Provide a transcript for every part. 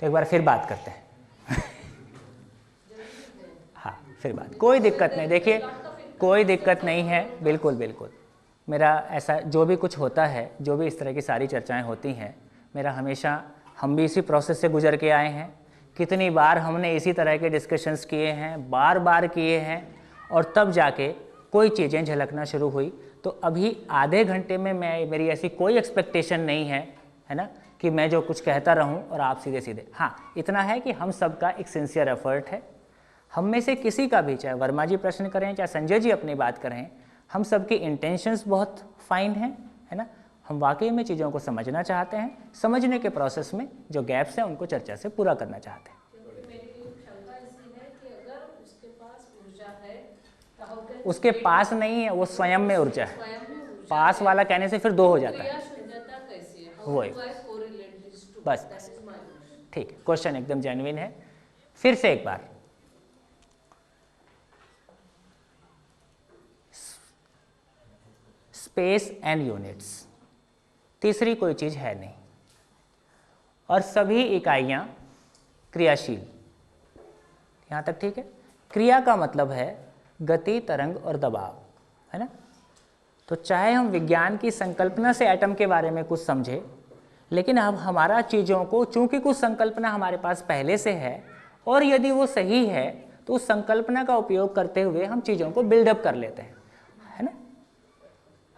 तो एक बार फिर बात करते हैं। हाँ, फिर बात, कोई दिक्कत नहीं, देखिए कोई दिक्कत नहीं है, बिल्कुल बिल्कुल। मेरा ऐसा जो भी कुछ होता है, जो भी इस तरह की सारी चर्चाएं होती हैं, मेरा हमेशा, हम भी इसी प्रोसेस से गुजर के आए हैं। कितनी बार हमने इसी तरह के डिस्कशंस किए हैं, बार बार किए हैं, और तब जाके कोई चीज़ें झलकना शुरू हुई। तो अभी आधे घंटे में मेरी ऐसी कोई एक्सपेक्टेशन नहीं है ना, कि मैं जो कुछ कहता रहूं और आप सीधे सीधे। हाँ, इतना है कि हम सबका एक सिंसियर एफर्ट है, हम में से किसी का भी, चाहे वर्मा जी प्रश्न करें चाहे संजय जी अपनी बात करें, हम सबके इंटेंशंस बहुत फाइन हैं, है ना। हम वाकई में चीज़ों को समझना चाहते हैं, समझने के प्रोसेस में जो गैप्स हैं उनको चर्चा से पूरा करना चाहते हैं। उसके पास नहीं है, वो स्वयं में ऊर्जा है। पास वाला कहने से फिर दो हो जाता है, वही बस। ठीक है, क्वेश्चन एकदम जेन्युइन है। फिर से एक बार, स्पेस एंड यूनिट्स, तीसरी कोई चीज़ है नहीं, और सभी इकाइयां क्रियाशील। यहाँ तक ठीक है। क्रिया का मतलब है गति, तरंग और दबाव, है ना। तो चाहे हम विज्ञान की संकल्पना से एटम के बारे में कुछ समझे, लेकिन अब हमारा चीज़ों को, चूंकि कुछ संकल्पना हमारे पास पहले से है, और यदि वो सही है तो उस संकल्पना का उपयोग करते हुए हम चीज़ों को बिल्डअप कर लेते हैं, है ना।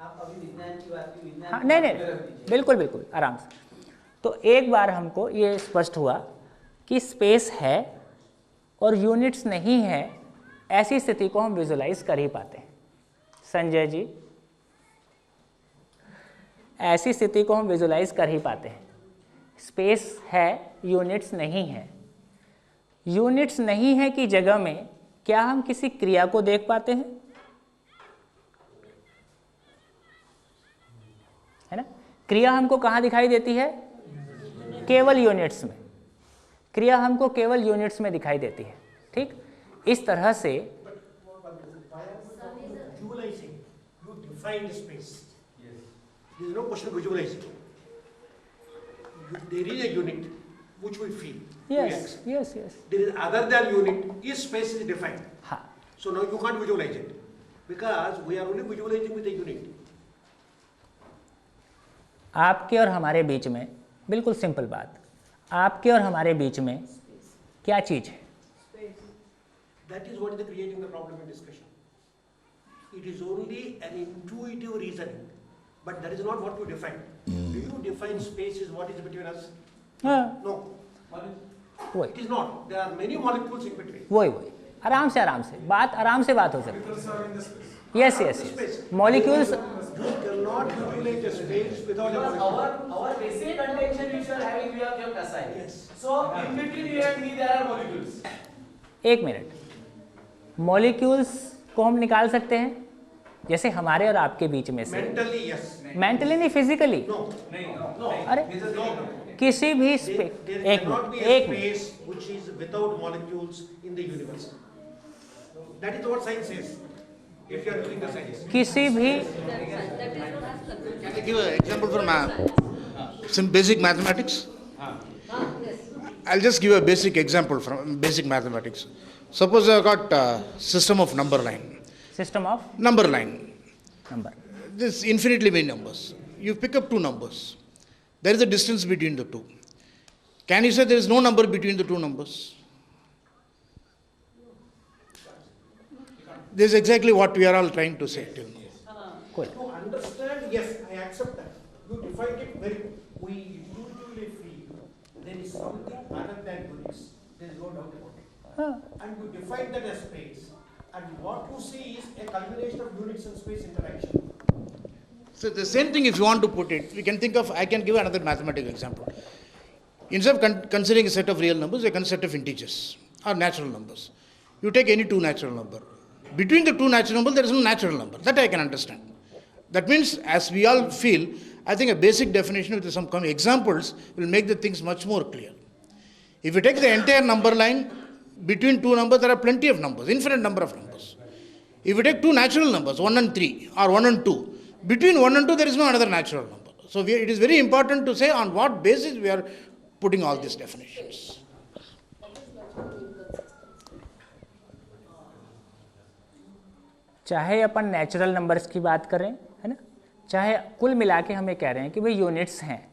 आप अभी विज्ञान की बात की, विज्ञान हाँ, नहीं, बिल्कुल बिल्कुल, आराम से। तो एक बार हमको ये स्पष्ट हुआ कि स्पेस है और यूनिट्स नहीं है, ऐसी स्थिति को हम विजुलाइज कर ही पाते हैं। संजय जी, ऐसी स्थिति को हम विजुलाइज कर ही पाते हैं। स्पेस है, यूनिट्स नहीं है। यूनिट्स नहीं है की जगह में क्या हम किसी क्रिया को देख पाते हैं, है ना। क्रिया हमको कहाँ दिखाई देती है, केवल यूनिट्स में। क्रिया हमको केवल यूनिट्स में दिखाई देती है, ठीक। इस तरह से There is no question of visualizing. There is a unit which we feel. yes. There is other than unit. Each space is defined. हाँ, So now you can't visualize it because we are only visualizing with a unit. आपके और हमारे बीच में, बिल्कुल simple बात, आपके और हमारे बीच में क्या चीज़ है? That is what is creating the problem in discussion. It is only an intuitive reasoning, but that is not what you define. Do you define space is what is between us? हाँ, No. वही It is not. There are many molecules in between. वही आराम से आराम से बात हो सकती है। Yes, molecules. You cannot visualize a space without a molecule. our basic contention which you are having, we have kept aside. Yes. So in between you and me there are molecules. एक minute, molecules को हम निकाल सकते हैं, जैसे हमारे और आपके बीच में से। Mentally, yes. मेंटली नहीं, फिजिकली। No. No. अरे किसी भी There एक cannot be minute, a space which is without molecules in the universe. That is what science is. If you are doing the science. किसी भी, Can I give an example from some basic mathematics? I'll just give a basic example from basic mathematics. Suppose I've got a system of number line. System of Number line. Number, This infinitely many numbers. You pick up two numbers. There is a distance between the two. Can you say there is no number between the two numbers? This is exactly what we are all trying to say till now. कोई To understand, yes, I accept that. You defined it very good. We intuitively feel there is something other than units. There is no doubt about it. हाँ, And you define that as space. And what you see is a combination of units and space interaction. So the same thing, if you want to put it, we can think of, I can give another mathematical example. Instead of considering a set of real numbers, you can set of integers or natural numbers. You take any two natural number. Between the two natural numbers, there is no natural number. That I can understand. That means, as we all feel, I think a basic definition with some examples will make the things much more clear. If you take the entire number line, between two numbers, there are plenty of numbers, infinite number of numbers. If you take two natural numbers, 1 and 3, or 1 and 2, between 1 and 2, there is no another natural number. So it is very important to say on what basis we are putting all these definitions. चाहे अपन natural numbers की बात करें, है ना, चाहे कुल मिला के हम ये कह रहे हैं कि भाई यूनिट्स हैं।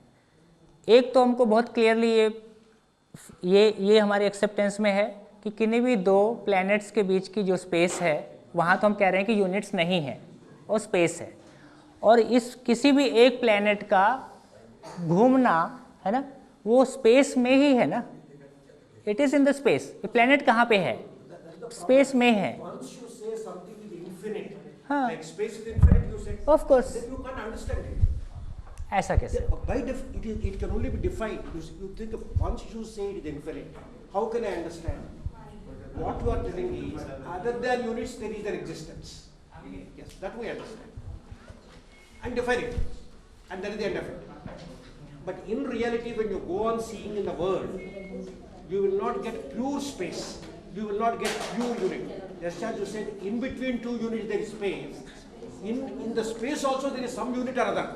एक तो हमको बहुत क्लियरली ये हमारी एक्सेप्टेंस में है कि किन्हीं भी दो प्लैनेट्स के बीच की जो स्पेस है वहाँ तो हम कह रहे हैं कि यूनिट्स नहीं है और स्पेस है, और इस किसी भी एक प्लैनेट का घूमना, है ना, वो स्पेस में ही है ना, it is in the space. ये प्लैनेट कहाँ पे है? स्पेस में है। Once you say something is infinite, हाँ। like space is infinite, you say, of course, then you can't understand it. ऐसा कैसे? It can only be defined. You think once you say it is infinite, how can I understand? What you are telling is, other than units, there is an existence. Yes, that we understand. And define it. And that is the end of it. But in reality, when you go on seeing in the world, you will not get pure space. You will not get pure unit. Just as you said, in between two units there is space. In the space also there is some unit or other.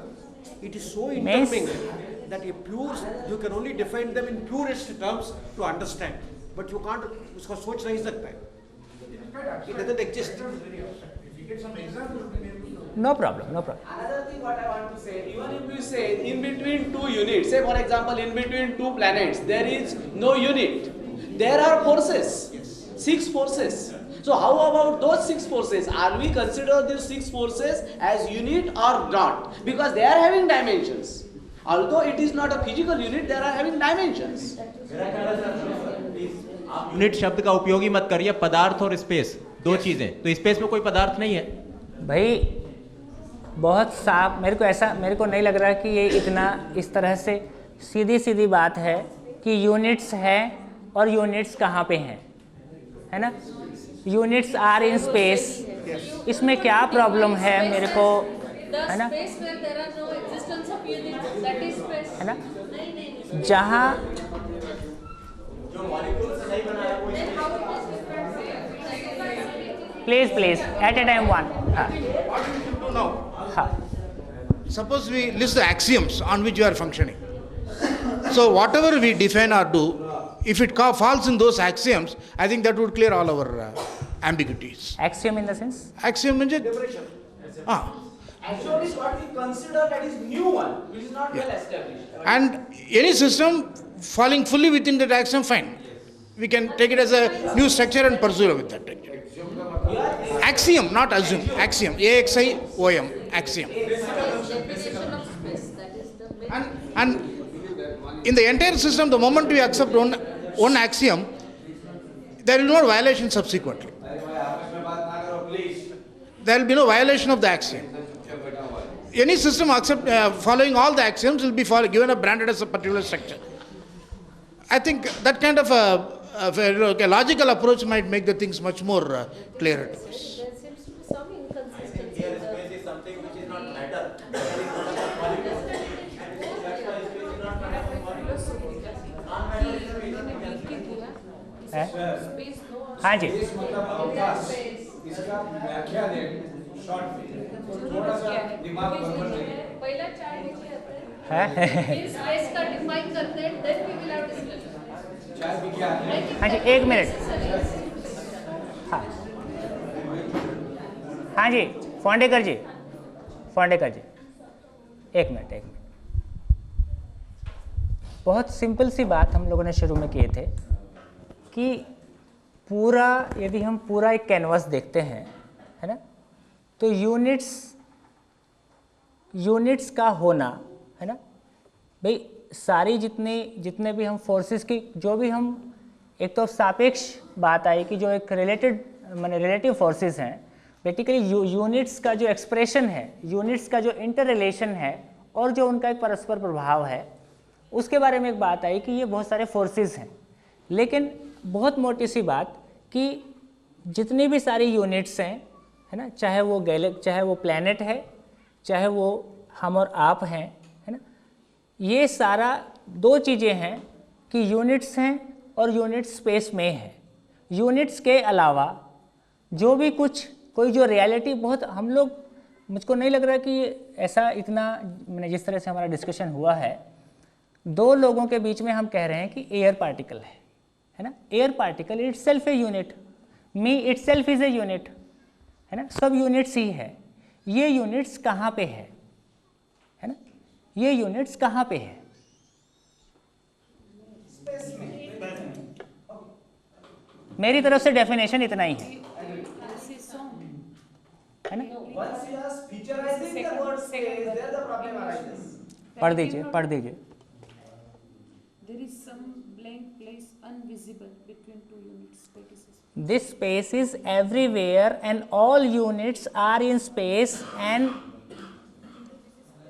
It is so intermingled that you can only define them in purest terms to understand. But you can't, उसका सोच नहीं सकता है. It doesn't exist. No problem, no problem. Another thing what I want to say, even if you say in between two units, say for example in between two planets, there is no unit. There are forces, 6 forces. So how about those 6 forces? Are we consider these 6 forces as unit or not? Because they are having dimensions. Although it is not a physical unit, they are having dimensions. आप unit शब्द का उपयोग ही मत करिए, पदार्थ और space दो चीजें, तो स्पेस में कोई पदार्थ नहीं है भाई। बहुत साफ, मेरे को नहीं लग रहा कि ये इतना इस तरह से सीधी बात है कि यूनिट्स है और यूनिट्स कहाँ पे हैं, है ना, यूनिट्स आर इन स्पेस। इसमें क्या प्रॉब्लम है मेरे को, है ना, है ना, जहाँ please at a time one. हाँ What we should do now? हाँ Suppose we list the axioms on which you are functioning. So whatever we define or do, if it falls in those axioms, I think that would clear all our ambiguities. Axiom in the sense, Axiom means it. Ah. Axiom is what we consider that is new one, which is not well established. And any system falling fully within that axiom, fine. We can take it as a new structure and pursue with that. Axiom, not assume. Axiom. A-X-I-O-M. Axiom. And in the entire system, the moment we accept one axiom, there will be no violation subsequently. There will be no violation of the axiom. Any system following all the axioms will be given a branded as a particular structure. I think that kind of a logical approach might make the things much more clearer to us. There seems to be some inconsistency. Here space is something which is not matter. है? हाँ जी, इसका व्याख्या दें short में थोड़ा सा दिमाग बंद पहिला चार्ट नीचे आता है है? इन स्पेस का डिफाइन करते हैं then we will have discussion चार भी क्या है हाँ जी, एक मिनट। हाँ हाँ जी, फोंडेकर जी, एक मिनट। बहुत सिंपल सी बात हम लोगों ने शुरू में किए थे कि पूरा, यदि हम पूरा एक कैनवास देखते हैं, है ना, तो यूनिट्स का होना, है ना भाई, सारी जितने भी हम फोर्सेस की जो भी हम, एक तो सापेक्ष बात आई कि जो एक रिलेटिव फोर्सेस हैं, बेसिकली यूनिट्स का जो एक्सप्रेशन है, यूनिट्स का जो इंटर रिलेशन है और जो उनका एक परस्पर प्रभाव है, उसके बारे में एक बात आई कि ये बहुत सारे फोर्सेस हैं। लेकिन बहुत मोटी सी बात कि जितनी भी सारी यूनिट्स हैं, है ना, चाहे वो प्लैनेट है, चाहे वो हम और आप हैं, है ना, ये सारा दो चीज़ें हैं कि यूनिट्स हैं और यूनिट्स स्पेस में है। यूनिट्स के अलावा जो भी कोई जो रियलिटी, बहुत हम लोग, मुझको नहीं लग रहा कि ऐसा इतना, मैंने जिस तरह से हमारा डिस्कशन हुआ है, दो लोगों के बीच में हम कह रहे हैं कि एयर पार्टिकल है ना, air particle it self a unit, me it self is a unit, है ना, सब यूनिट्स ही है। ये यूनिट्स कहाँ पे है ना, ये यूनिट्स कहाँ पे है? मेरी तरफ से डेफिनेशन इतना ही है ना। Once you are featurizing the word space, there the problem arises. पढ़ दीजिए, पढ़ दीजिए। There is some blank place unvisible between two units. That is This space is everywhere and all units are in space and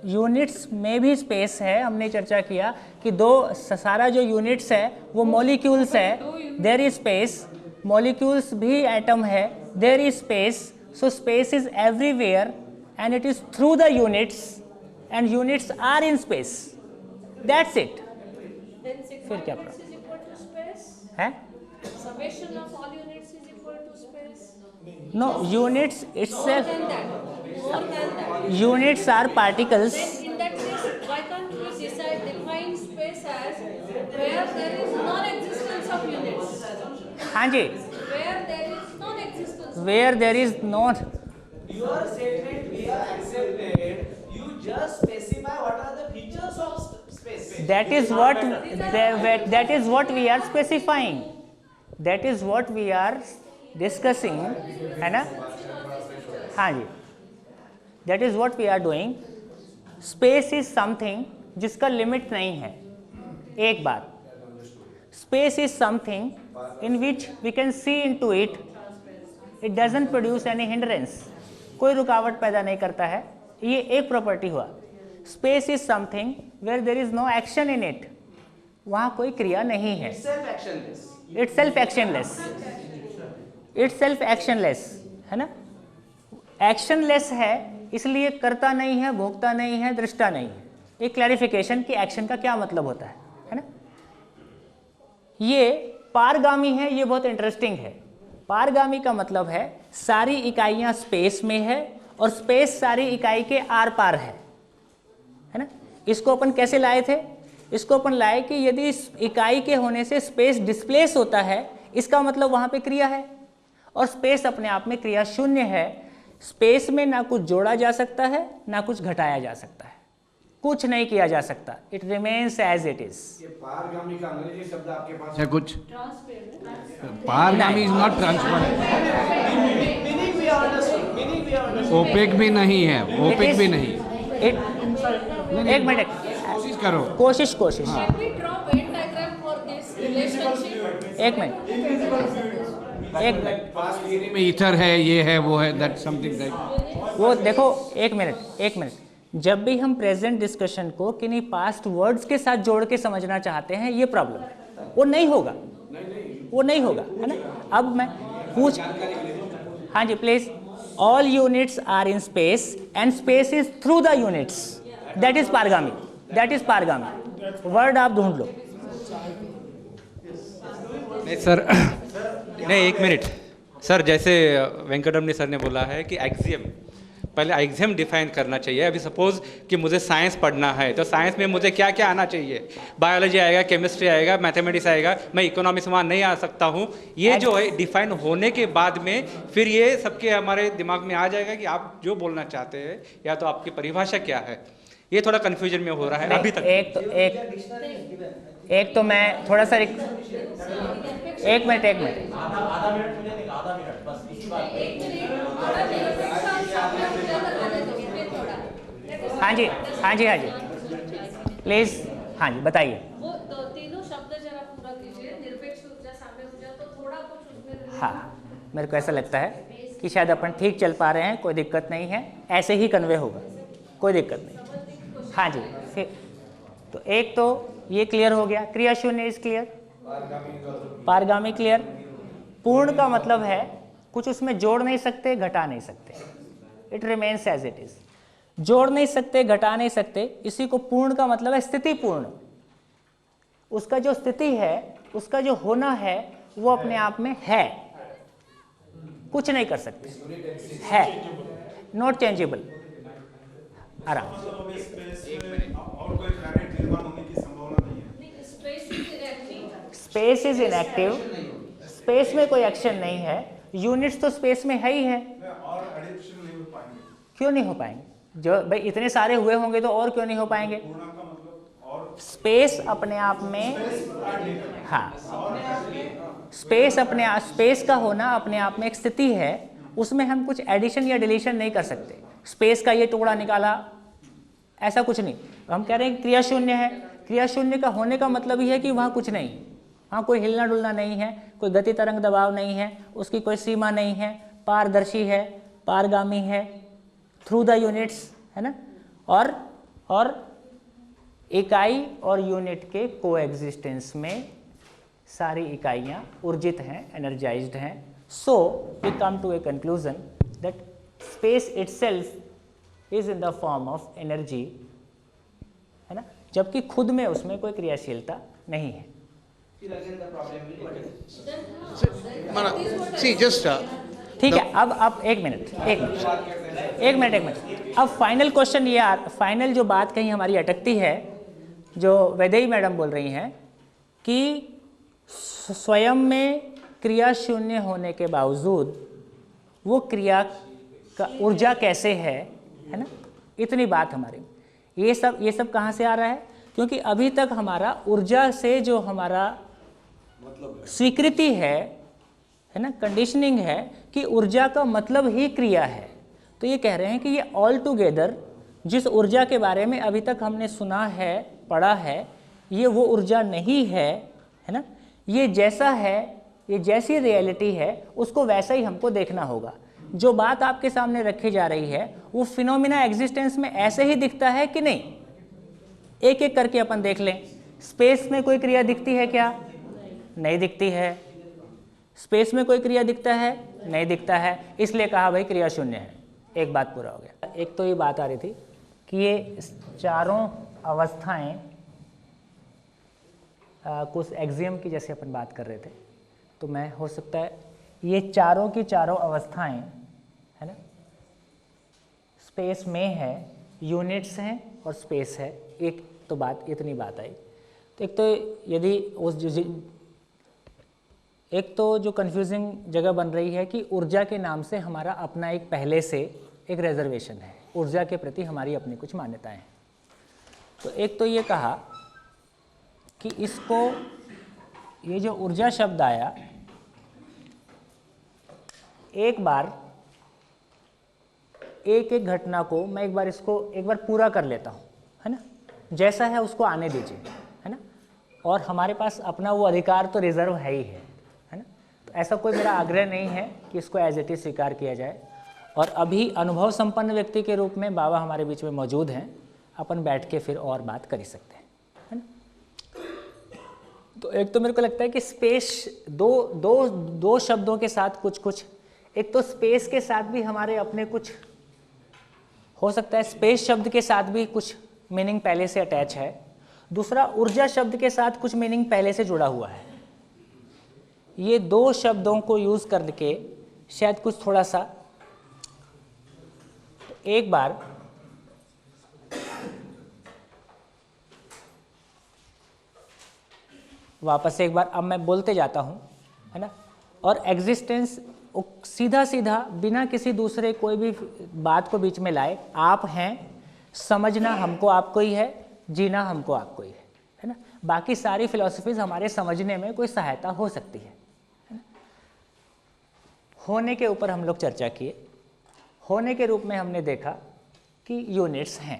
units में भी space है। हमने चर्चा किया कि सारा जो यूनिट्स है वो मॉलिक्यूल्स है, देयर इज स्पेस, मॉलिक्यूल्स भी एटम है, there is space, so space is everywhere and it is through the units and units are in space, that's it. then फिर क्या sigma units is equal to space. है? Summation of all units is equal to space. No, units More itself, than that. More than that. Units are particles. Then in that case, why can't we define space as where there is non-existence of units? हाँ जी, Where there is non-existence. Where there is not, Your statement we are accepted. You just specify what are the features of space. that is what we are specifying, that is what we are discussing, है ना? हाँ जी, that is what we are doing. space is something जिसका limit नहीं है। एक बात, space is something in which we can see into it, it doesn't produce any hindrance, कोई रुकावट पैदा नहीं करता है, ये एक प्रॉपर्टी हुआ। Space is something where there is no action in it, वहाँ कोई क्रिया नहीं है। Self-actionless. It's self actionless, it's self actionless, है ना, एक्शनलेस है इसलिए करता नहीं है, भोगता नहीं है, दृष्टा नहीं है। एक क्लैरिफिकेशन कि एक्शन का क्या मतलब होता है ना। ये पारगामी है, ये बहुत इंटरेस्टिंग है। पारगामी का मतलब है सारी इकाइयां स्पेस में है और स्पेस सारी इकाई के आर पार है ना। इसको अपन कैसे लाए थे? इसको अपन लाए कि यदि इस इकाई के होने से स्पेस डिस्प्लेस होता है, इसका मतलब वहाँ पे क्रिया है, और स्पेस अपने आप में क्रिया शून्य है। स्पेस में ना कुछ जोड़ा जा सकता है ना कुछ घटाया जा सकता है, कुछ नहीं किया जा सकता, it remains as it is. ये पारगामी का अंग्रेजी शब्द आपके पास है कुछ? Transparent. पारगामी is not transparent, Meaning we are understood. Meaning we are understood. Opaque भी नहीं है, ओपेक भी नहीं। एक मिनट, कोशिश करो। कोशिश। Can we draw Venn diagram for this relationship? एक मिनट, पास्ट थियरी में ईथर है, ये है, वो है, दैट समथिंग लाइक। वो देखो, एक मिनट, जब भी हम प्रेजेंट डिस्कशन को किन्हीं पास्ट वर्ड्स के साथ जोड़ के समझना चाहते हैं, ये प्रॉब्लम, वो नहीं होगा, है ना। अब मैं पूछ, हाँ जी please, all units are in space and space is through the units, that is पारगामी, वर्ड आप ढूंढ लो। नहीं सर, नहीं एक मिनट सर, जैसे वेंकटरमणी सर ने बोला है कि एक्सियम, पहले एक्सियम डिफाइन करना चाहिए। अभी सपोज कि मुझे साइंस पढ़ना है तो साइंस में मुझे क्या क्या आना चाहिए, बायोलॉजी आएगा, केमिस्ट्री आएगा, मैथमेटिक्स आएगा, मैं इकोनॉमिक्स वहाँ नहीं आ सकता हूँ। ये जो है डिफाइन होने के बाद में फिर ये सबके हमारे दिमाग में आ जाएगा कि आप जो बोलना चाहते हैं या तो आपकी परिभाषा क्या है। ये थोड़ा कन्फ्यूजन में हो रहा है अभी तक। एक तो मैं थोड़ा सा एक मिनट हाँ जी प्लीज, हाँ जी बताइए। वो तीनों शब्द जरा पूरा कीजिए। निरपेक्ष ऊर्जा, साम्य ऊर्जा, तो थोड़ा कुछ उसमें। हाँ, मेरे को ऐसा लगता है कि शायद अपन ठीक चल पा रहे हैं, कोई दिक्कत नहीं है, ऐसे ही कन्वे होगा, कोई दिक्कत नहीं। हाँ जी, फिर तो एक तो ये क्लियर हो गया, क्रिया शून्य इज क्लियर, पारगामी क्लियर। पूर्ण का मतलब है कुछ उसमें जोड़ नहीं सकते, घटा नहीं सकते, it remains as it is. जोड़ नहीं सकते, घटा नहीं सकते, इसी को पूर्ण का मतलब है स्थिति पूर्ण। उसका जो स्थिति है, उसका जो होना है, वो अपने आप में है, कुछ नहीं कर सकते, है, नॉट चेंजेबल। आराम और कोई प्लैनेट निर्माण होने की संभावना नहीं स्पेस इज इनएक्टिव, स्पेस में कोई एक्शन नहीं है, यूनिट्स तो स्पेस में है ही है, और एडिशन नहीं हो पाएंगे। क्यों नहीं हो पाएंगे? जो भाई इतने सारे हुए होंगे तो और क्यों नहीं हो पाएंगे? पूर्ण का मतलब और स्पेस अपने आप में, हाँ, स्पेस का होना अपने आप में एक स्थिति है, उसमें हम कुछ एडिशन या डिलीशन नहीं कर सकते। स्पेस का ये टुकड़ा निकाला, ऐसा कुछ नहीं। हम कह रहे हैं कि क्रिया शून्य है, क्रिया शून्य का होने का मतलब ही है कि वहाँ कुछ नहीं, वहाँ कोई हिलना डुलना नहीं है, कोई गति तरंग दबाव नहीं है, उसकी कोई सीमा नहीं है, पारदर्शी है, पारगामी है, थ्रू द यूनिट्स, है ना। और इकाई और यूनिट के कोएग्जिस्टेंस में सारी इकाइयाँ ऊर्जित हैं, एनर्जाइज्ड हैं। So we come to a conclusion that space itself is in the form of energy, है ना, जबकि खुद में उसमें कोई क्रियाशीलता नहीं है। See, just ठीक है, अब एक मिनट। अब फाइनल क्वेश्चन ये फाइनल जो बात कहीं हमारी अटकती है, जो वैदेही मैडम बोल रही हैं कि स्वयं में क्रिया शून्य होने के बावजूद वो क्रिया का ऊर्जा कैसे है ना, इतनी बात हमारी। ये सब कहाँ से आ रहा है? क्योंकि अभी तक हमारा ऊर्जा से जो हमारा स्वीकृति है ना, कंडीशनिंग है कि ऊर्जा का मतलब ही क्रिया है। तो ये कह रहे हैं कि ये ऑल टुगेदर जिस ऊर्जा के बारे में अभी तक हमने सुना है, पढ़ा है, ये वो ऊर्जा नहीं है ना। ये जैसा है, ये जैसी रियलिटी है, उसको वैसा ही हमको देखना होगा। जो बात आपके सामने रखी जा रही है वो फिनोमिना एग्जिस्टेंस में ऐसे ही दिखता है कि नहीं? एक एक करके अपन देख लें। स्पेस में कोई क्रिया दिखती है क्या? नहीं दिखती है। स्पेस में कोई क्रिया दिखता है? नहीं दिखता है। इसलिए कहा भाई क्रिया शून्य है। एक बात पूरा हो गया। एक तो ये बात आ रही थी कि ये चारों अवस्थाएं कुछ एक्सियम की जैसे अपन बात कर रहे थे, तो मैं हो सकता है ये चारों की चारों अवस्थाएं, है ना, स्पेस में है, यूनिट्स हैं और स्पेस है। एक तो बात, इतनी बात आई। तो एक तो यदि एक तो जो कंफ्यूजिंग जगह बन रही है कि ऊर्जा के नाम से हमारा अपना एक पहले से एक रिजर्वेशन है, ऊर्जा के प्रति हमारी अपनी कुछ मान्यताएं हैं। तो एक तो ये कहा कि इसको, ये जो ऊर्जा शब्द आया, एक बार एक एक घटना को मैं एक बार पूरा कर लेता हूँ, है ना, जैसा है उसको आने दीजिए, है ना। और हमारे पास अपना वो अधिकार तो रिजर्व है ही है ना। तो ऐसा कोई मेरा आग्रह नहीं है कि इसको एज इट इज स्वीकार किया जाए। और अभी अनुभव संपन्न व्यक्ति के रूप में बाबा हमारे बीच में मौजूद हैं, अपन बैठ के फिर और बात कर ही सकते हैं, है ना। तो एक तो मेरे को लगता है कि स्पेस दो शब्दों के साथ कुछ एक तो स्पेस के साथ भी हमारे अपने कुछ हो सकता है, स्पेस शब्द के साथ भी कुछ मीनिंग पहले से अटैच है। दूसरा, ऊर्जा शब्द के साथ कुछ मीनिंग पहले से जुड़ा हुआ है। ये दो शब्दों को यूज करके शायद कुछ थोड़ा सा, तो एक बार वापस से एक बार अब मैं बोलते जाता हूं, है ना। और एग्जिस्टेंस सीधा सीधा बिना किसी दूसरे कोई भी बात को बीच में लाए, आप हैं, समझना हमको आपको ही है, जीना हमको आपको ही है ना। बाकी सारी फिलॉसफीज हमारे समझने में कोई सहायता हो सकती है ना? होने के ऊपर हम लोग चर्चा किए। होने के रूप में हमने देखा कि यूनिट्स हैं,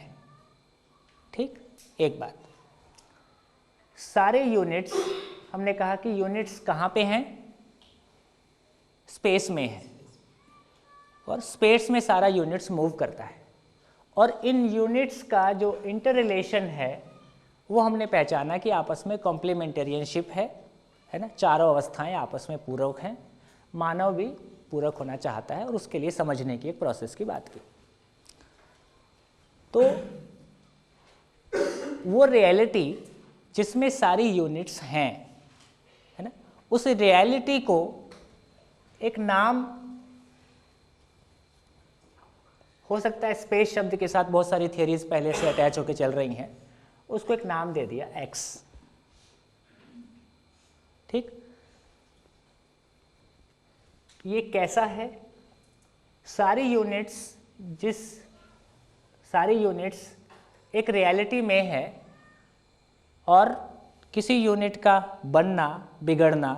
ठीक। एक बात, सारे यूनिट्स, हमने कहा कि यूनिट्स कहाँ पे हैं? स्पेस में है, और स्पेस में सारा यूनिट्स मूव करता है। और इन यूनिट्स का जो इंटर रिलेशन है वो हमने पहचाना कि आपस में कॉम्प्लीमेंटेरियनशिप है ना। चारों अवस्थाएं आपस में पूरक हैं, मानव भी पूरक होना चाहता है, और उसके लिए समझने की एक प्रोसेस की बात की। तो वो रियलिटी जिसमें सारी यूनिट्स हैं, है ना, उस रियलिटी को एक नाम हो सकता है, स्पेस शब्द के साथ बहुत सारी थियरीज पहले से अटैच होकर चल रही हैं, उसको एक नाम दे दिया एक्स। ठीक, ये कैसा है? सारी यूनिट्स एक रियलिटी में है और किसी यूनिट का बनना बिगड़ना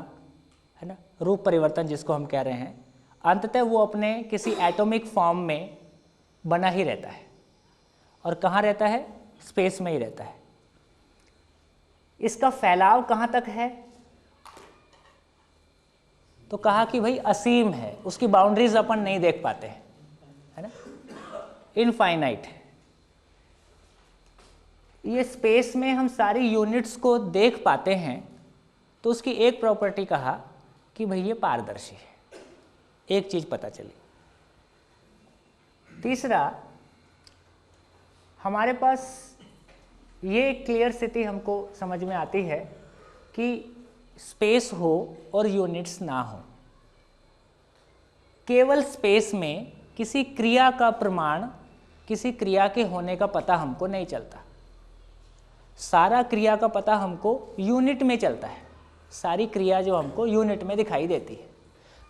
है ना, रूप परिवर्तन जिसको हम कह रहे हैं, अंततः वो अपने किसी एटॉमिक फॉर्म में बना ही रहता है। और कहाँ रहता है? स्पेस में ही रहता है। इसका फैलाव कहाँ तक है? तो कहा कि भाई असीम है, उसकी बाउंड्रीज अपन नहीं देख पाते हैं, है ना, इनफाइनाइट है। ये स्पेस में हम सारी यूनिट्स को देख पाते हैं, तो उसकी एक प्रॉपर्टी कहा कि भाई ये पारदर्शी है, एक चीज पता चली। तीसरा, हमारे पास ये क्लियर स्थिति हमको समझ में आती है कि स्पेस हो और यूनिट्स ना हो। केवल स्पेस में किसी क्रिया का प्रमाण, किसी क्रिया के होने का पता हमको नहीं चलता। सारा क्रिया का पता हमको यूनिट में चलता है, सारी क्रिया जो हमको यूनिट में दिखाई देती है।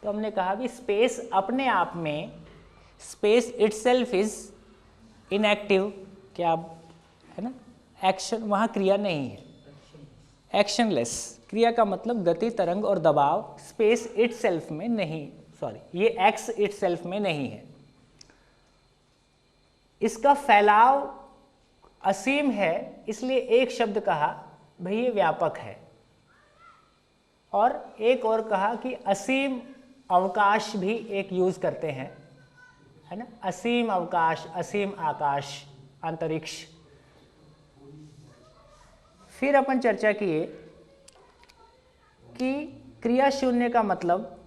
तो हमने कहा कि स्पेस अपने आप में, स्पेस इटसेल्फ इज इनएक्टिव, क्या है ना, एक्शन, वहाँ क्रिया नहीं है, एक्शनलेस। क्रिया का मतलब गति, तरंग और दबाव स्पेस इटसेल्फ में नहीं, ये एक्स इटसेल्फ में नहीं है। इसका फैलाव असीम है, इसलिए एक शब्द कहा भाई ये व्यापक है, और एक और कहा कि असीम अवकाश भी एक यूज करते हैं, है ना, असीम अवकाश, असीम आकाश, अंतरिक्ष। फिर अपन चर्चा किए कि क्रिया शून्य का मतलब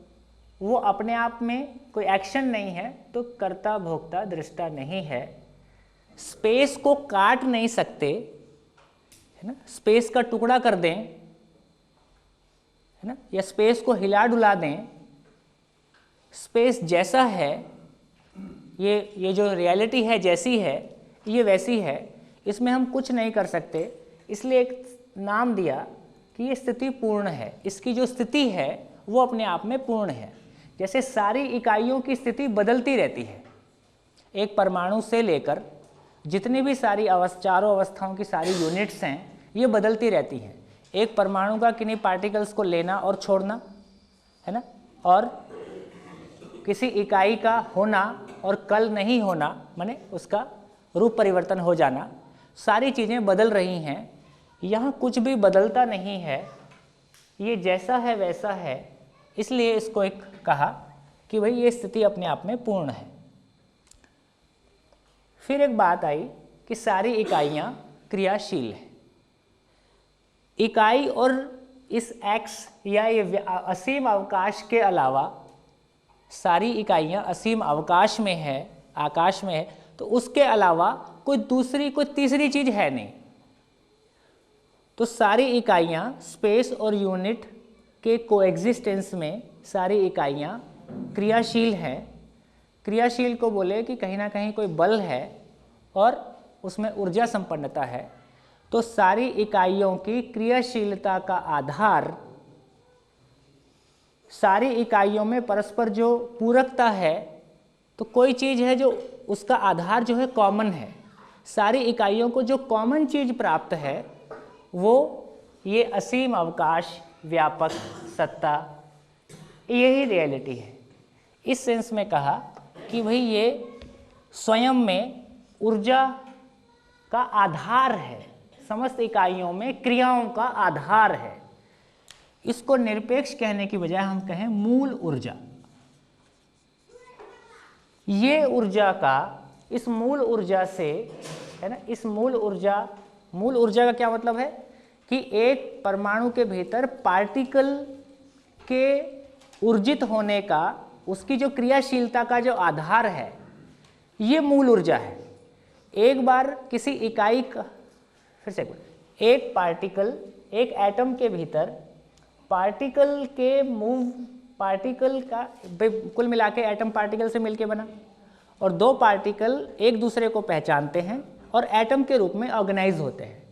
वो अपने आप में कोई एक्शन नहीं है, तो कर्ता भोक्ता दृष्टा नहीं है, स्पेस को काट नहीं सकते, है ना, स्पेस का टुकड़ा कर दें, है ना, या स्पेस को हिला डुला दें, स्पेस जैसा है, ये जो रियलिटी है जैसी है ये वैसी है, इसमें हम कुछ नहीं कर सकते। इसलिए एक नाम दिया कि ये स्थिति पूर्ण है, इसकी जो स्थिति है वो अपने आप में पूर्ण है। जैसे सारी इकाइयों की स्थिति बदलती रहती है, एक परमाणु से लेकर जितनी भी सारी चारों अवस्थाओं की सारी यूनिट्स हैं ये बदलती रहती हैं। एक परमाणु का किन्हीं पार्टिकल्स को लेना और छोड़ना, है ना, और किसी इकाई का होना और कल नहीं होना, माने उसका रूप परिवर्तन हो जाना, सारी चीज़ें बदल रही हैं। यहाँ कुछ भी बदलता नहीं है, ये जैसा है वैसा है। इसलिए इसको एक कहा कि भाई ये स्थिति अपने आप में पूर्ण है। फिर एक बात आई कि सारी इकाइयाँ क्रियाशील हैं। इकाई और इस एक्स या ये असीम अवकाश के अलावा सारी इकाइयाँ असीम अवकाश में है, आकाश में है, तो उसके अलावा कोई दूसरी, कोई तीसरी चीज़ है नहीं। तो सारी इकाइयाँ स्पेस और यूनिट के कोएग्जिस्टेंस में सारी इकाइयाँ क्रियाशील हैं। क्रियाशील को बोले कि कहीं ना कहीं कोई बल है और उसमें ऊर्जा संपन्नता है। तो सारी इकाइयों की क्रियाशीलता का आधार, सारी इकाइयों में परस्पर जो पूरकता है, तो कोई चीज़ है जो उसका आधार जो है कॉमन है। सारी इकाइयों को जो कॉमन चीज़ प्राप्त है वो ये असीम अवकाश, व्यापक सत्ता, यही रियलिटी है। इस सेंस में कहा कि भाई ये स्वयं में ऊर्जा का आधार है, समस्त इकाइयों में क्रियाओं का आधार है। इसको निरपेक्ष कहने की बजाय हम कहें मूल ऊर्जा। ये ऊर्जा का, इस मूल ऊर्जा से, है ना, इस मूल ऊर्जा का क्या मतलब है कि एक परमाणु के भीतर पार्टिकल के ऊर्जित होने का, उसकी जो क्रियाशीलता का जो आधार है, ये मूल ऊर्जा है। एक बार किसी इकाई का, फिर से एक पार्टिकल, एक एटम के भीतर पार्टिकल के मूव, पार्टिकल का कुल मिला के एटम पार्टिकल से मिलके बना, और दो पार्टिकल एक दूसरे को पहचानते हैं और एटम के रूप में ऑर्गेनाइज होते हैं।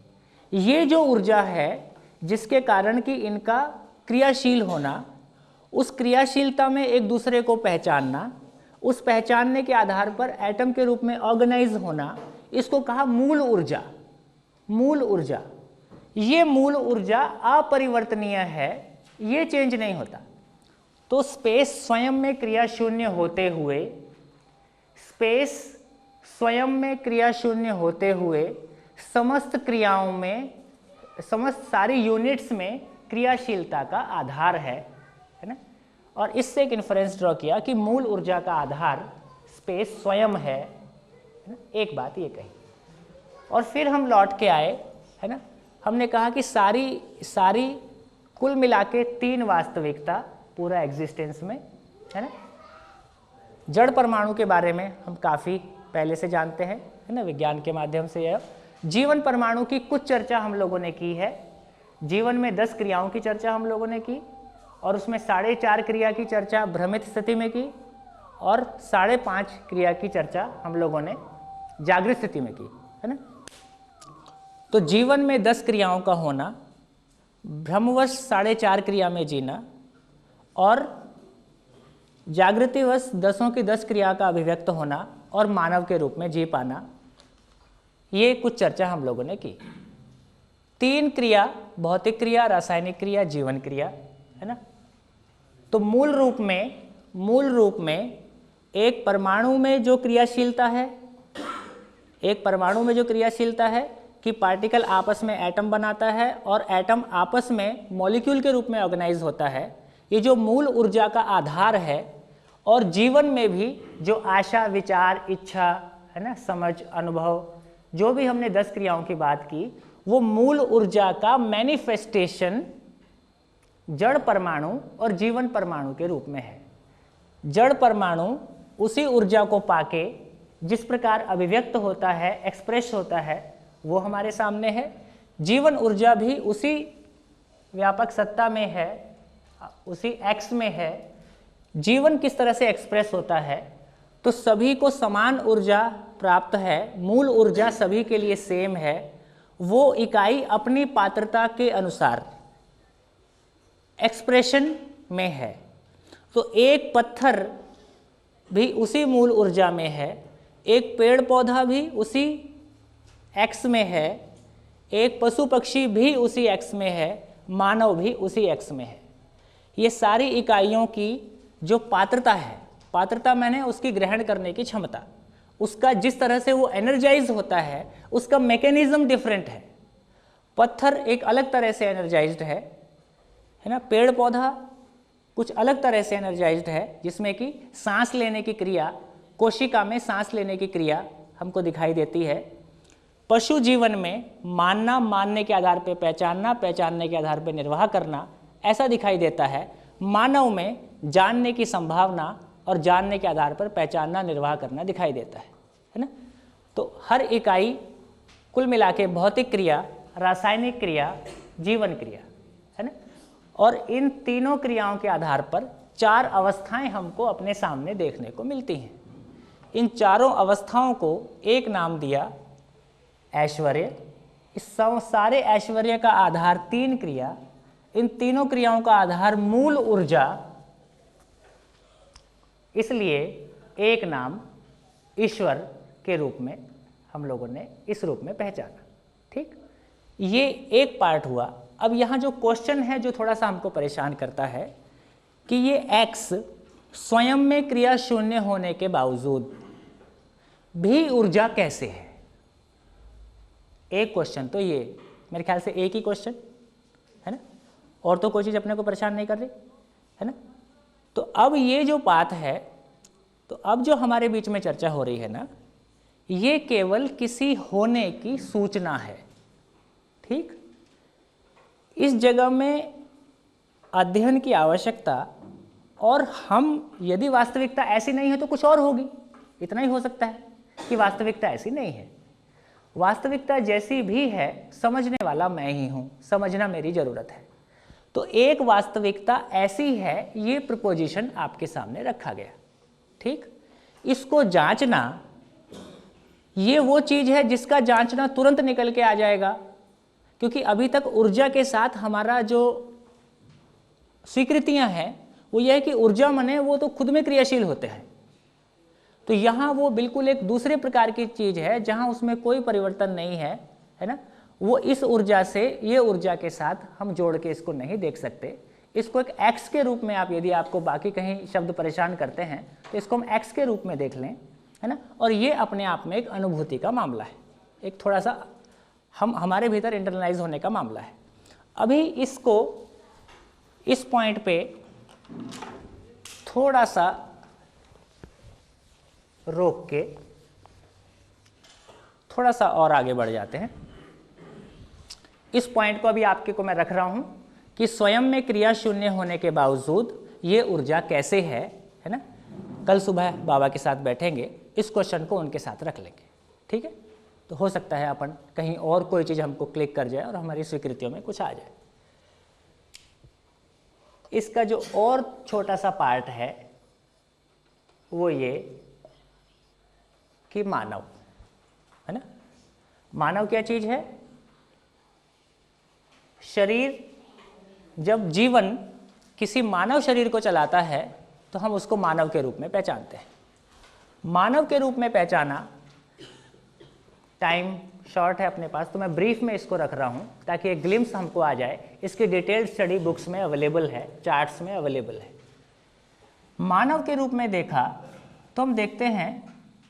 ये जो ऊर्जा है जिसके कारण कि इनका क्रियाशील होना, उस क्रियाशीलता में एक दूसरे को पहचानना, उस पहचानने के आधार पर एटम के रूप में ऑर्गेनाइज होना, इसको कहा मूल ऊर्जा। मूल ऊर्जा, ये मूल ऊर्जा अपरिवर्तनीय है, ये चेंज नहीं होता। तो स्पेस स्वयं में क्रिया शून्य होते हुए, स्पेस स्वयं में क्रिया शून्य होते हुए समस्त क्रियाओं में, समस्त सारी यूनिट्स में क्रियाशीलता का आधार है ना। और इससे एक इन्फरेंस ड्रॉ किया कि मूल ऊर्जा का आधार स्पेस स्वयं है ना? एक बात ये कही। और फिर हम लौट के आए, है ना, हमने कहा कि सारी कुल मिला के 3 वास्तविकता पूरा एग्जिस्टेंस में, है ना। जड़ परमाणु के बारे में हम काफ़ी पहले से जानते हैं, है ना, विज्ञान के माध्यम से। यह जीवन परमाणु की कुछ चर्चा हम लोगों ने की है। जीवन में 10 क्रियाओं की चर्चा हम लोगों ने की, और उसमें 4.5 क्रिया की चर्चा भ्रमित स्थिति में की, और 5.5 क्रिया की चर्चा हम लोगों ने जागृत स्थिति में की, है ना। तो जीवन में 10 क्रियाओं का होना, भ्रमवश 4.5 क्रिया में जीना, और जागृतिवश 10 की 10 क्रिया का अभिव्यक्त होना और मानव के रूप में जी पाना, ये कुछ चर्चा हम लोगों ने की। 3 क्रिया, भौतिक क्रिया, रासायनिक क्रिया, जीवन क्रिया, है ना। तो मूल रूप में एक परमाणु में जो क्रियाशीलता है, एक परमाणु में जो क्रियाशीलता है कि पार्टिकल आपस में एटम बनाता है और एटम आपस में मॉलिक्यूल के रूप में ऑर्गेनाइज होता है, ये जो मूल ऊर्जा का आधार है। और जीवन में भी जो आशा, विचार, इच्छा, है ना, समझ, अनुभव, जो भी हमने 10 क्रियाओं की बात की, वो मूल ऊर्जा का मैनिफेस्टेशन जड़ परमाणु और जीवन परमाणु के रूप में है। जड़ परमाणु उसी ऊर्जा को पाके जिस प्रकार अभिव्यक्त होता है, एक्सप्रेस होता है, वो हमारे सामने है। जीवन ऊर्जा भी उसी व्यापक सत्ता में है, उसी एक्स में है। जीवन किस तरह से एक्सप्रेस होता है, तो सभी को समान ऊर्जा प्राप्त है, मूल ऊर्जा सभी के लिए सेम है। वो इकाई अपनी पात्रता के अनुसार एक्सप्रेशन में है। तो एक पत्थर भी उसी मूल ऊर्जा में है, एक पेड़ पौधा भी उसी एक्स में है, एक पशु पक्षी भी उसी एक्स में है, मानव भी उसी एक्स में है। ये सारी इकाइयों की जो पात्रता है, पात्रता मैंने उसकी ग्रहण करने की क्षमता, उसका जिस तरह से वो एनर्जाइज होता है, उसका मैकेनिज्म डिफरेंट है। पत्थर एक अलग तरह से एनर्जाइज्ड है ना। पेड़ पौधा कुछ अलग तरह से एनर्जाइज्ड है, जिसमें कि सांस लेने की क्रिया, कोशिका में सांस लेने की क्रिया हमको दिखाई देती है। पशु जीवन में मानना, मानने के आधार पर पहचानना, पहचानने के आधार पर निर्वाह करना, ऐसा दिखाई देता है। मानव में जानने की संभावना और जानने के आधार पर पहचानना, निर्वाह करना दिखाई देता है ना। तो हर इकाई कुल मिला के भौतिक क्रिया, रासायनिक क्रिया, जीवन क्रिया, है ना। और इन तीनों क्रियाओं के आधार पर 4 अवस्थाएं हमको अपने सामने देखने को मिलती हैं। इन चारों अवस्थाओं को एक नाम दिया ऐश्वर्य। इस सारे ऐश्वर्य का आधार 3 क्रिया, इन तीनों क्रियाओं का आधार मूल ऊर्जा, इसलिए एक नाम ईश्वर के रूप में हम लोगों ने इस रूप में पहचाना। ठीक, ये एक पार्ट हुआ। अब यहाँ जो क्वेश्चन है जो थोड़ा सा हमको परेशान करता है कि ये एक्स स्वयं में क्रिया शून्य होने के बावजूद भी ऊर्जा कैसे है। एक क्वेश्चन तो ये मेरे ख्याल से एक ही क्वेश्चन है ना, और तो कोई चीज़ अपने को परेशान नहीं कर रही है ना। तो अब ये जो बात है, तो अब जो हमारे बीच में चर्चा हो रही है ना, ये केवल किसी होने की सूचना है। ठीक, इस जगह में अध्ययन की आवश्यकता, और हम यदि वास्तविकता ऐसी नहीं है तो कुछ और होगी, इतना ही हो सकता है कि वास्तविकता ऐसी नहीं है। वास्तविकता जैसी भी है, समझने वाला मैं ही हूँ, समझना मेरी ज़रूरत है। तो एक वास्तविकता ऐसी है, ये प्रपोजिशन आपके सामने रखा गया। ठीक, इसको जांचना, ये वो चीज़ है जिसका जांचना तुरंत निकल के आ जाएगा, क्योंकि अभी तक ऊर्जा के साथ हमारा जो स्वीकृतियां हैं वो यह है कि ऊर्जा मन है वो तो खुद में क्रियाशील होते हैं। तो यहाँ वो बिल्कुल एक दूसरे प्रकार की चीज़ है जहाँ उसमें कोई परिवर्तन नहीं है, है ना। वो इस ऊर्जा से ये ऊर्जा के साथ हम जोड़ के इसको नहीं देख सकते। इसको एक एक्स के रूप में, आप यदि आपको बाकी कहीं शब्द परेशान करते हैं तो इसको हम एक्स के रूप में देख लें, है ना। और ये अपने आप में एक अनुभूति का मामला है, एक थोड़ा सा हमारे भीतर इंटरनलाइज होने का मामला है। अभी इसको इस पॉइंट पे थोड़ा सा रोक के थोड़ा सा और आगे बढ़ जाते हैं। इस पॉइंट को अभी आपके को मैं रख रहा हूं कि स्वयं में क्रिया शून्य होने के बावजूद ये ऊर्जा कैसे है ना। कल सुबह बाबा के साथ बैठेंगे, इस क्वेश्चन को उनके साथ रख लेंगे, ठीक है। तो हो सकता है अपन कहीं और कोई चीज़ हमको क्लिक कर जाए और हमारी स्वीकृतियों में कुछ आ जाए। इसका जो और छोटा सा पार्ट है वो ये कि मानव, है ना। मानव क्या चीज़ है? शरीर, जब जीवन किसी मानव शरीर को चलाता है तो हम उसको मानव के रूप में पहचानते हैं। मानव के रूप में पहचाना, टाइम शॉर्ट है अपने पास तो मैं ब्रीफ में इसको रख रहा हूं ताकि एक ग्लिम्स हमको आ जाए। इसकी डिटेल्ड स्टडी बुक्स में अवेलेबल है, चार्ट्स में अवेलेबल है। मानव के रूप में देखा तो हम देखते हैं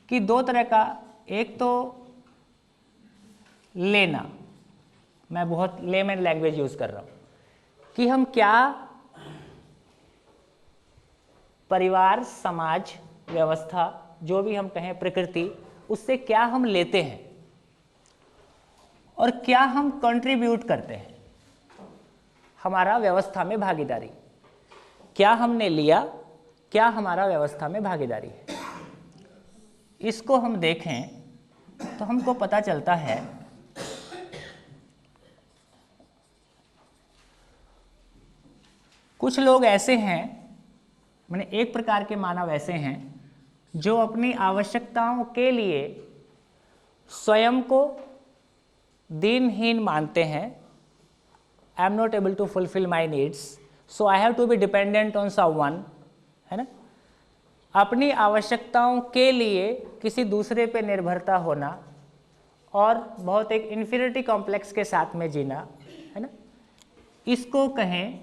कि दो तरह का, एक तो लेना, मैं बहुत लेमन लैंग्वेज यूज कर रहा हूं कि हम क्या परिवार, समाज, व्यवस्था, जो भी हम कहें, प्रकृति, उससे क्या हम लेते हैं और क्या हम कंट्रीब्यूट करते हैं। हमारा व्यवस्था में भागीदारी, क्या हमने लिया, क्या हमारा व्यवस्था में भागीदारी है। इसको हम देखें तो हमको पता चलता है कुछ लोग ऐसे हैं, मैंने एक प्रकार के मानव ऐसे हैं जो अपनी आवश्यकताओं के लिए स्वयं को दीनहीन मानते हैं। I am not able to fulfil my needs so I have to be dependent on someone, है ना। अपनी आवश्यकताओं के लिए किसी दूसरे पे निर्भरता होना और बहुत एक इन्फीरियरिटी कॉम्प्लेक्स के साथ में जीना, है ना। इसको कहें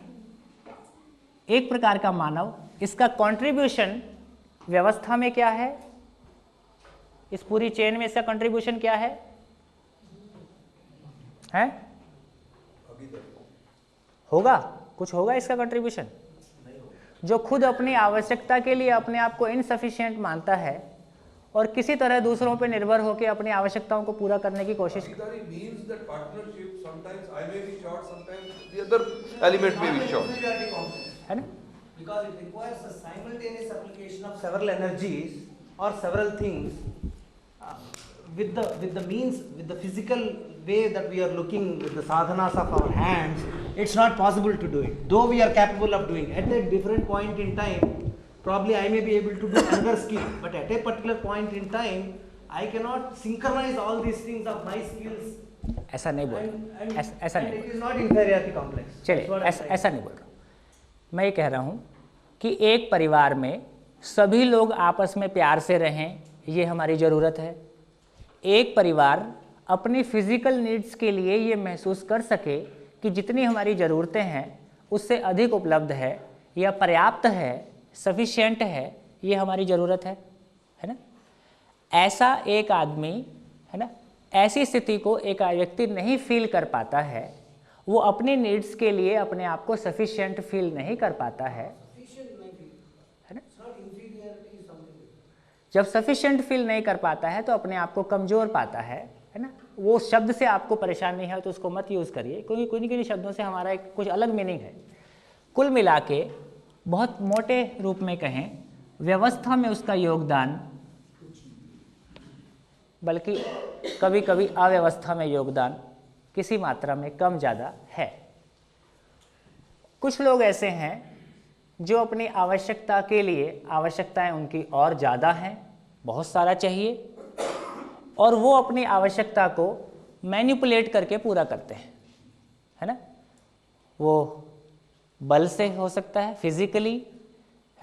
एक प्रकार का मानव। इसका कंट्रीब्यूशन व्यवस्था में क्या है, इस पूरी चेन में इसका कंट्रीब्यूशन क्या है? होगा, कुछ होगा इसका कंट्रीब्यूशन? जो खुद अपनी आवश्यकता के लिए अपने आप को इनसफिशिएंट मानता है और किसी तरह दूसरों पर निर्भर होकर अपनी आवश्यकताओं को पूरा करने की कोशिश means that partnership, sometimes I may be short, sometimes the other element may be short. है ना। Because it requires a simultaneous application of several energies or several things with the means, with the physical way that we are looking with the sadhanas of our hands. It's not possible to do it, though we are capable of doing. At a different point in time, probably I may be able to do another skill, but at a particular point in time, I cannot synchronize all these things of my skills. ऐसा नहीं बोल रहा, ऐसा नहीं। It is not inferiority complex. चलिए, ऐसा नहीं बोल रहा। मैं ये कह रहा हूँ कि एक परिवार में सभी लोग आपस में प्यार से रहें, ये हमारी ज़रूरत है। एक परिवार अपनी फिजिकल नीड्स के लिए ये महसूस कर सके कि जितनी हमारी ज़रूरतें हैं उससे अधिक उपलब्ध है या पर्याप्त है, सफिशिएंट है, ये हमारी ज़रूरत है ना। ऐसा एक आदमी, है ना, ऐसी स्थिति को एक व्यक्ति नहीं फील कर पाता है। वो अपनी नीड्स के लिए अपने आप को सफिशिएंट फील नहीं कर पाता है ना। जब सफिशिएंट फील नहीं कर पाता है तो अपने आप को कमज़ोर पाता है ना। वो शब्द से आपको परेशानी है तो उसको मत यूज़ करिए, क्योंकि किन्हीं शब्दों से हमारा एक कुछ अलग मीनिंग है। कुल मिला के बहुत मोटे रूप में कहें, व्यवस्था में उसका योगदान, बल्कि कभी कभी अव्यवस्था में योगदान किसी मात्रा में कम ज़्यादा है। कुछ लोग ऐसे हैं जो अपनी आवश्यकता के लिए, आवश्यकताएं उनकी और ज़्यादा हैं, बहुत सारा चाहिए, और वो अपनी आवश्यकता को मैनिपुलेट करके पूरा करते हैं, है ना। वो बल से हो सकता है, फिजिकली,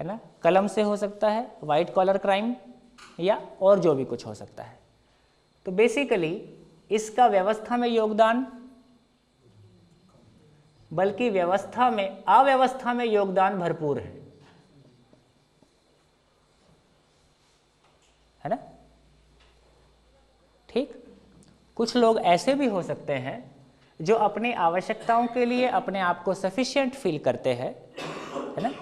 है ना, कलम से हो सकता है, वाइट कॉलर क्राइम, या और जो भी कुछ हो सकता है। तो बेसिकली इसका व्यवस्था में योगदान, बल्कि व्यवस्था में, अव्यवस्था में योगदान भरपूर है ना। ठीक, कुछ लोग ऐसे भी हो सकते हैं जो अपनी आवश्यकताओं के लिए अपने आप को सफिशिएंट फील करते हैं, है ना।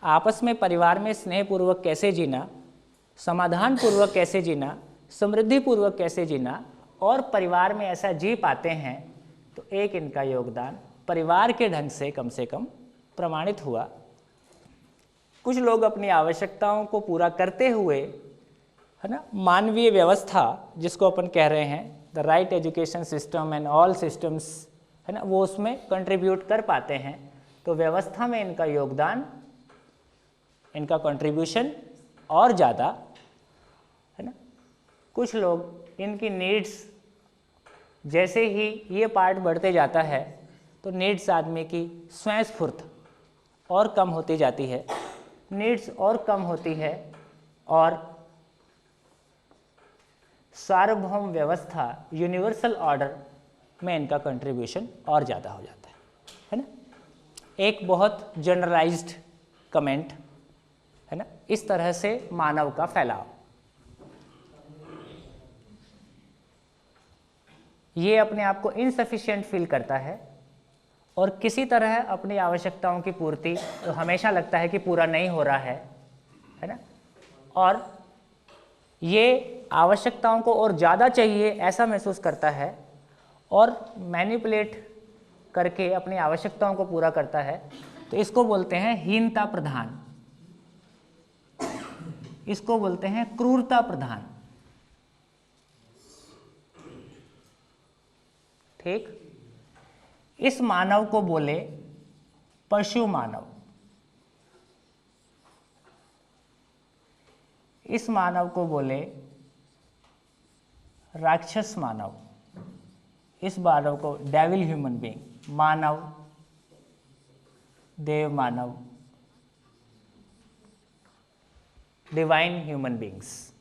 आपस में, परिवार में स्नेहपूर्वक कैसे जीना, समाधान पूर्वक कैसे जीना, समृद्धि पूर्वक कैसे जीना, और परिवार में ऐसा जी पाते हैं, तो एक इनका योगदान परिवार के ढंग से कम प्रमाणित हुआ। कुछ लोग अपनी आवश्यकताओं को पूरा करते हुए, है ना, मानवीय व्यवस्था जिसको अपन कह रहे हैं, the right education system and all systems, है ना, वो उसमें कंट्रीब्यूट कर पाते हैं। तो व्यवस्था में इनका योगदान, इनका कंट्रीब्यूशन और ज़्यादा, है ना। कुछ लोग, इनकी नीड्स, जैसे ही ये पार्ट बढ़ते जाता है तो नीड्स आदमी की स्वयं स्फूर्त और कम होती जाती है, नीड्स और कम होती है, और सार्वभौम व्यवस्था, यूनिवर्सल ऑर्डर में इनका कंट्रीब्यूशन और ज़्यादा हो जाता है ना। एक बहुत जनरलाइज्ड कमेंट, है ना, इस तरह से मानव का फैलाव। ये अपने आप को इनसफिशिएंट फील करता है और किसी तरह अपनी आवश्यकताओं की पूर्ति तो हमेशा लगता है कि पूरा नहीं हो रहा है ना, और ये आवश्यकताओं को और ज़्यादा चाहिए ऐसा महसूस करता है और मैनिपुलेट करके अपनी आवश्यकताओं को पूरा करता है। तो इसको बोलते हैं हीनता प्रधान, इसको बोलते हैं क्रूरता प्रधान। ठीक, इस मानव को बोले पशु मानव, इस मानव को बोले राक्षस मानव, इस मानव को डेविल ह्यूमन बीइंग, मानव, देव मानव, डिवाइन ह्यूमन बीइंग्स।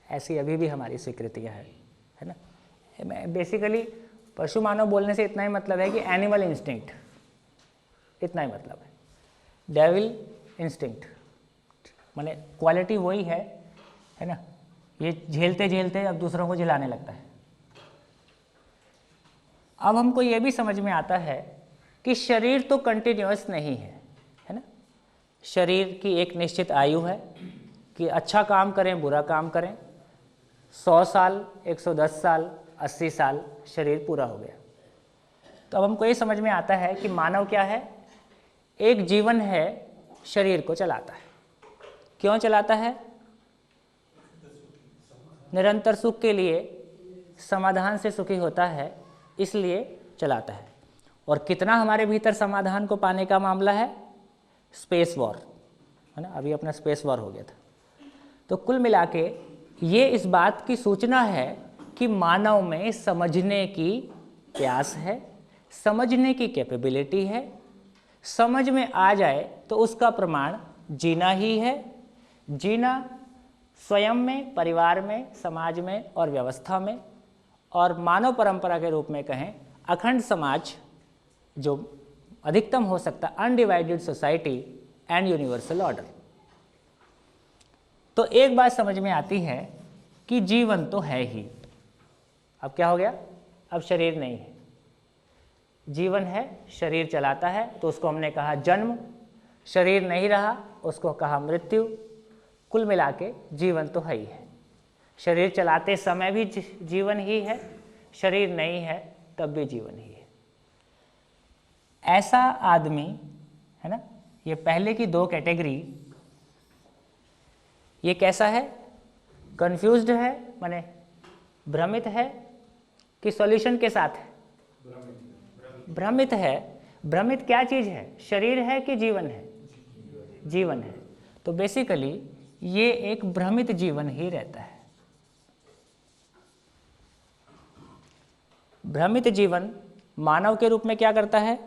ऐसी अभी भी हमारी स्वीकृतियाँ है ना। बेसिकली पशु मानव बोलने से इतना ही मतलब है कि एनिमल इंस्टिंक्ट, इतना ही मतलब है। डेविल इंस्टिंक्ट माने क्वालिटी वही है ना, ये झेलते झेलते अब दूसरों को झिलाने लगता है। अब हमको ये भी समझ में आता है कि शरीर तो कंटिन्यूअस नहीं है ना। शरीर की एक निश्चित आयु है कि अच्छा काम करें, बुरा काम करें, 100 साल, 110 साल, 80 साल शरीर पूरा हो गया। तो अब हमको ये समझ में आता है कि मानव क्या है, एक जीवन है, शरीर को चलाता है। क्यों चलाता है? निरंतर सुख के लिए, समाधान से सुखी होता है, इसलिए चलाता है। और कितना हमारे भीतर समाधान को पाने का मामला है? स्पेस वॉर, है ना, अभी अपना स्पेस वॉर हो गया था। तो कुल मिला के ये इस बात की सूचना है कि मानव में समझने की प्यास है, समझने की कैपेबिलिटी है। समझ में आ जाए तो उसका प्रमाण जीना ही है। जीना स्वयं में, परिवार में, समाज में और व्यवस्था में, और मानव परंपरा के रूप में कहें अखंड समाज जो अधिकतम हो सकता, undivided society and universal order. तो एक बात समझ में आती है कि जीवन तो है ही। अब क्या हो गया? अब शरीर नहीं है, जीवन है, शरीर चलाता है, तो उसको हमने कहा जन्म। शरीर नहीं रहा, उसको कहा मृत्यु। कुल मिला के जीवन तो है ही है। शरीर चलाते समय भी जीवन ही है, शरीर नहीं है तब भी जीवन ही है। ऐसा आदमी, है ना, ये पहले की दो कैटेगरी, ये कैसा है? कंफ्यूज्ड है, माने भ्रमित है कि सॉल्यूशन के साथ है? भ्रमित है। भ्रमित क्या चीज़ है? शरीर है कि जीवन है? जीवन है। तो बेसिकली ये एक भ्रमित जीवन ही रहता है। भ्रमित जीवन मानव के रूप में क्या करता है?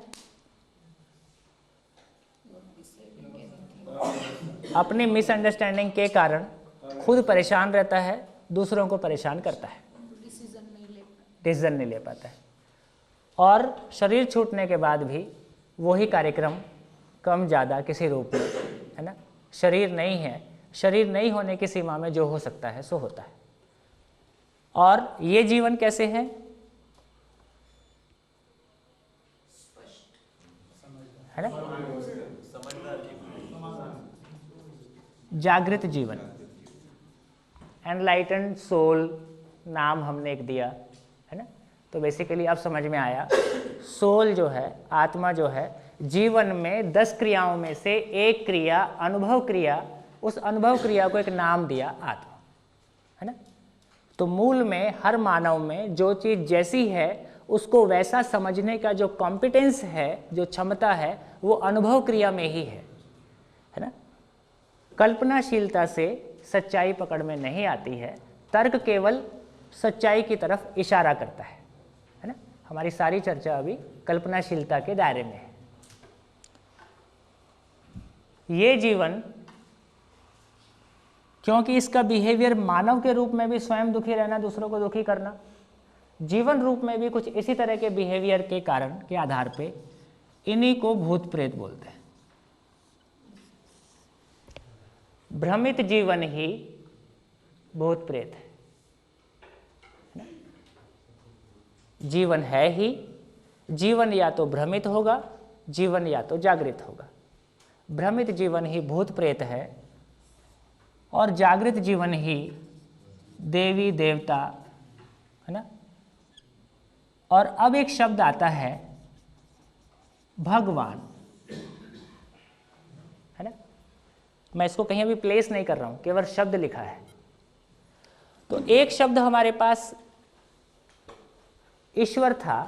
अपनी मिसअंडरस्टैंडिंग के कारण खुद परेशान रहता है, दूसरों को परेशान करता है, डिसीजन नहीं ले पाता है, और शरीर छूटने के बाद भी वही कार्यक्रम कम ज़्यादा किसी रूप में, है ना? शरीर नहीं है, शरीर नहीं होने की सीमा में जो हो सकता है सो होता है। और ये जीवन कैसे है? है ना? जागृत जीवन, एनलाइटेंड सोल नाम हमने एक दिया, है ना? तो बेसिकली अब समझ में आया, सोल जो है, आत्मा जो है, जीवन में 10 क्रियाओं में से एक क्रिया, अनुभव क्रिया, उस अनुभव क्रिया को एक नाम दिया आत्मा, है ना? तो मूल में हर मानव में जो चीज़ जैसी है उसको वैसा समझने का जो कॉम्पिटेंस है, जो क्षमता है, वो अनुभव क्रिया में ही है ना? कल्पनाशीलता से सच्चाई पकड़ में नहीं आती है, तर्क केवल सच्चाई की तरफ इशारा करता है ना? हमारी सारी चर्चा अभी कल्पनाशीलता के दायरे में है। ये जीवन, क्योंकि इसका बिहेवियर मानव के रूप में भी स्वयं दुखी रहना, दूसरों को दुखी करना, जीवन रूप में भी कुछ इसी तरह के बिहेवियर के कारण के आधार पे इन्हीं को भूत प्रेत बोलते हैं। भ्रमित जीवन ही भूत प्रेत है। जीवन है ही, जीवन या तो भ्रमित होगा, जीवन या तो जागृत होगा। भ्रमित जीवन ही भूत प्रेत है और जागृत जीवन ही देवी देवता, है ना? और अब एक शब्द आता है भगवान, है ना? मैं इसको कहीं अभी प्लेस नहीं कर रहा हूं, केवल शब्द लिखा है। तो एक शब्द हमारे पास ईश्वर था।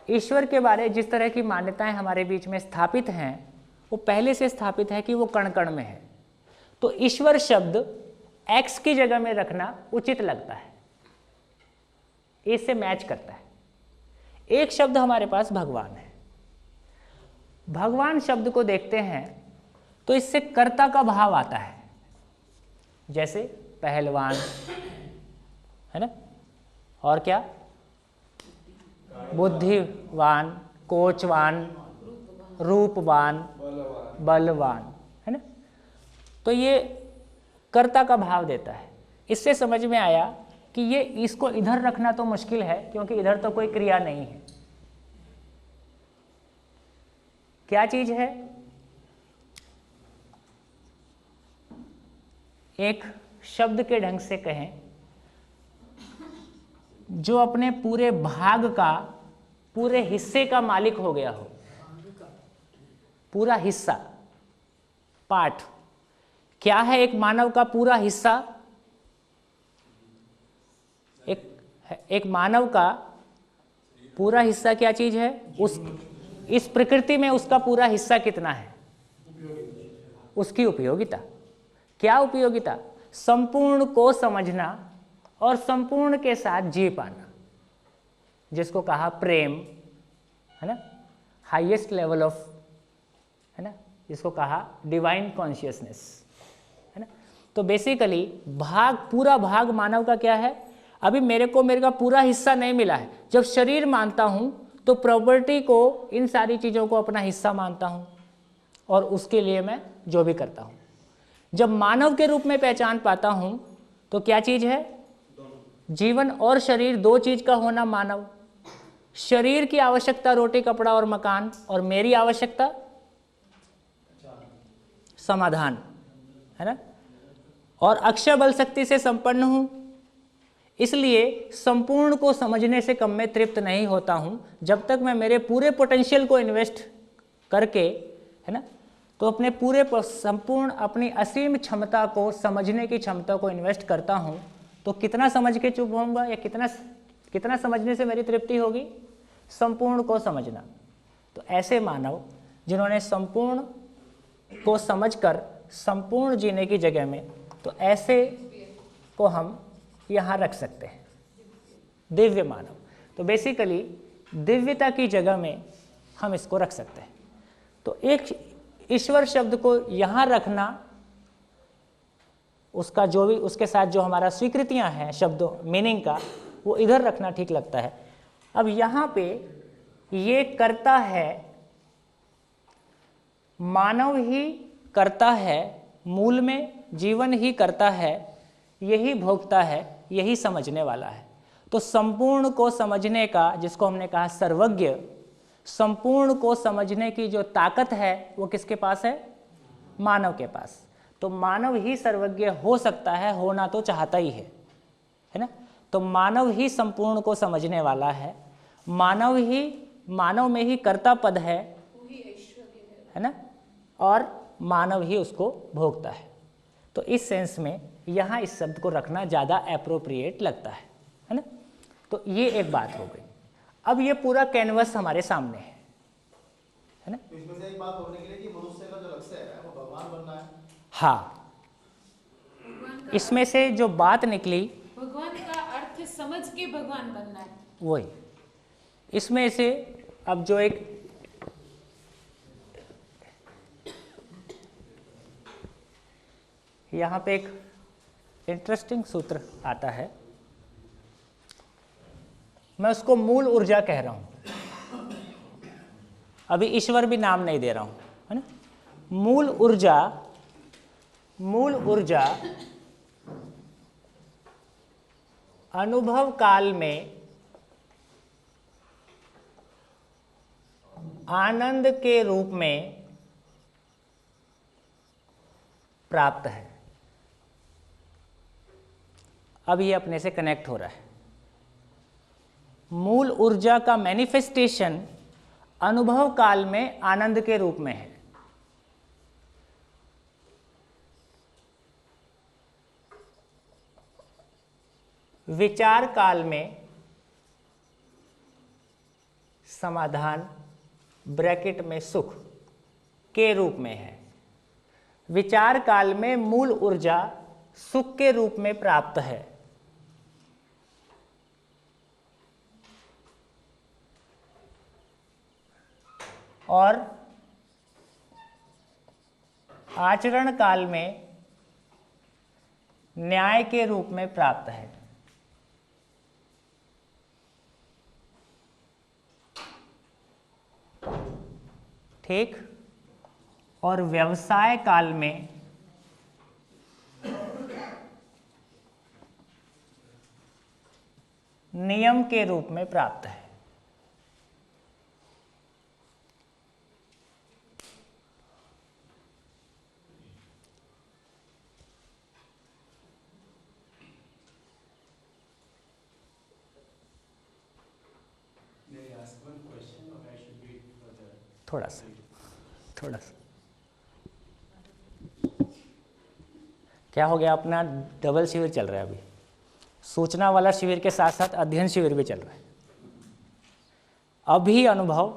ईश्वर के बारे जिस तरह की मान्यताएं हमारे बीच में स्थापित हैं, वो पहले से स्थापित है कि वो कण कण में है। तो ईश्वर शब्द एक्स की जगह में रखना उचित लगता है, इससे मैच करता है। एक शब्द हमारे पास भगवान है। भगवान शब्द को देखते हैं तो इससे कर्ता का भाव आता है, जैसे पहलवान, है ना? और क्या? बुद्धिवान, कोचवान, रूपवान, बलवान, है ना? तो ये कर्ता का भाव देता है। इससे समझ में आया कि ये इसको इधर रखना तो मुश्किल है, क्योंकि इधर तो कोई क्रिया नहीं है। क्या चीज है? एक शब्द के ढंग से कहें, जो अपने पूरे भाग का, पूरे हिस्से का मालिक हो गया हो। पूरा हिस्सा, पार्ट। क्या है एक मानव का पूरा हिस्सा? एक मानव का पूरा हिस्सा क्या चीज है? इस प्रकृति में उसका पूरा हिस्सा कितना है? उसकी उपयोगिता। क्या उपयोगिता? संपूर्ण को समझना और संपूर्ण के साथ जी पाना, जिसको कहा प्रेम, है ना? हाईएस्ट लेवल ऑफ, है ना? जिसको कहा डिवाइन कॉन्शियसनेस, है ना? तो बेसिकली भाग, पूरा भाग मानव का क्या है? अभी मेरे का पूरा हिस्सा नहीं मिला है। जब शरीर मानता हूं तो प्रॉपर्टी को, इन सारी चीज़ों को अपना हिस्सा मानता हूं और उसके लिए मैं जो भी करता हूं। जब मानव के रूप में पहचान पाता हूं तो क्या चीज़ है? जीवन और शरीर, दो चीज़ का होना मानव। शरीर की आवश्यकता रोटी कपड़ा और मकान, और मेरी आवश्यकता समाधान, है ना? और अक्षय बल शक्ति से संपन्न हूं, इसलिए संपूर्ण को समझने से कम में तृप्त नहीं होता हूं, जब तक मैं मेरे पूरे पोटेंशियल को इन्वेस्ट करके, है ना, तो अपने संपूर्ण अपनी असीम क्षमता को, समझने की क्षमता को इन्वेस्ट करता हूँ, तो कितना समझ के चुप होऊंगा या कितना समझने से मेरी तृप्ति होगी? संपूर्ण को समझना। तो ऐसे मानव जिन्होंने संपूर्ण को समझकर संपूर्ण जीने की जगह में, तो ऐसे को हम यहाँ रख सकते हैं, दिव्य मानव। तो बेसिकली दिव्यता की जगह में हम इसको रख सकते हैं। तो एक ईश्वर शब्द को यहाँ रखना, उसका जो भी उसके साथ जो हमारा स्वीकृतियाँ हैं शब्दों मीनिंग का, वो इधर रखना ठीक लगता है। अब यहाँ पे ये करता है, मानव ही करता है, मूल में जीवन ही करता है, यही भोगता है, यही समझने वाला है। तो संपूर्ण को समझने का, जिसको हमने कहा सर्वज्ञ, संपूर्ण को समझने की जो ताकत है वो किसके पास है? मानव के पास। तो मानव ही सर्वज्ञ हो सकता है, होना तो चाहता ही है ना। तो मानव ही संपूर्ण को समझने वाला है, मानव में ही कर्ता पद है ना, और मानव ही उसको भोगता है। तो इस सेंस में यहाँ इस शब्द को रखना ज़्यादा एप्रोप्रिएट लगता है ना। तो ये एक बात हो गई। अब ये पूरा कैनवस हमारे सामने है ना। इसमें से एक बात होने के लिए कि मनुष्य का जो लक्ष्य है वो भगवान बनना है। हाँ, इसमें से जो बात निकली, भगवान का अर्थ समझ के भगवान बनना है, वही। इसमें से अब जो एक यहाँ पे एक इंटरेस्टिंग सूत्र आता है, मैं उसको मूल ऊर्जा कह रहा हूँ, अभी ईश्वर भी नाम नहीं दे रहा हूँ, है ना। मूल ऊर्जा अनुभव काल में आनंद के रूप में प्राप्त है। अब ये अपने से कनेक्ट हो रहा है। मूल ऊर्जा का मैनिफेस्टेशन अनुभव काल में आनंद के रूप में है। विचार काल में समाधान ब्रैकेट में सुख के रूप में है। विचार काल में मूल ऊर्जा सुख के रूप में प्राप्त है। और आचरण काल में न्याय के रूप में प्राप्त है। ठीक। और व्यवसाय काल में नियम के रूप में प्राप्त है। थोड़ा सा क्या हो गया, अपना डबल शिविर चल रहा है अभी। सूचना वाला शिविर के साथ साथ अध्ययन शिविर भी चल रहा है। अभी अनुभव,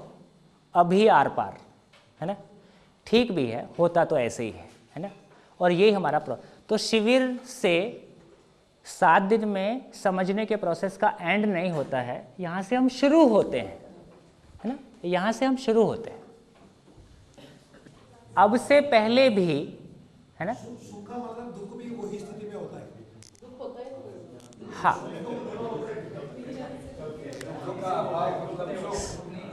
अभी आर पार, है ना। ठीक भी है, होता तो ऐसे ही है ना। और यही हमारा तो शिविर से 7 दिन में समझने के प्रोसेस का एंड नहीं होता है, यहाँ से हम शुरू होते हैं, है ना। यहाँ से हम शुरू होते हैं। अब से पहले भी, है ना। सुख का मतलब दुख भी वही स्थिति में होता है। दुख होता है। हाँ,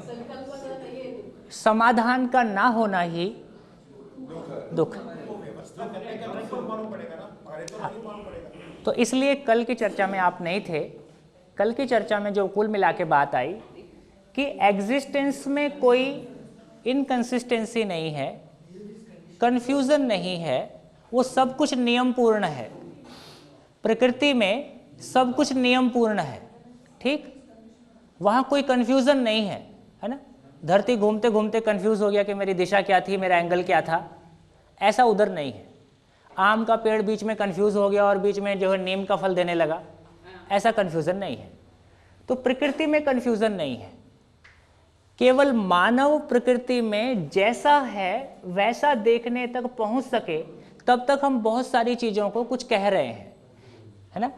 संकल्पना नहीं है दुख। समाधान का ना होना ही दुख। हाँ। तो इसलिए कल की चर्चा में आप नहीं थे। कल की चर्चा में जो कुल मिला के बात आई कि एग्जिस्टेंस में कोई इनकंसिस्टेंसी नहीं है, कन्फ्यूज़न नहीं है, वो सब कुछ नियम पूर्ण है। प्रकृति में सब कुछ नियम पूर्ण है, ठीक। वहाँ कोई कन्फ्यूज़न नहीं है, है ना। धरती घूमते घूमते कन्फ्यूज़ हो गया कि मेरी दिशा क्या थी, मेरा एंगल क्या था, ऐसा उधर नहीं है। आम का पेड़ बीच में कंफ्यूज हो गया और बीच में जो है नीम का फल देने लगा, ऐसा कन्फ्यूज़न नहीं है। तो प्रकृति में कन्फ्यूज़न नहीं है, केवल मानव प्रकृति में जैसा है वैसा देखने तक पहुंच सके तब तक हम बहुत सारी चीज़ों को कुछ कह रहे हैं, है ना।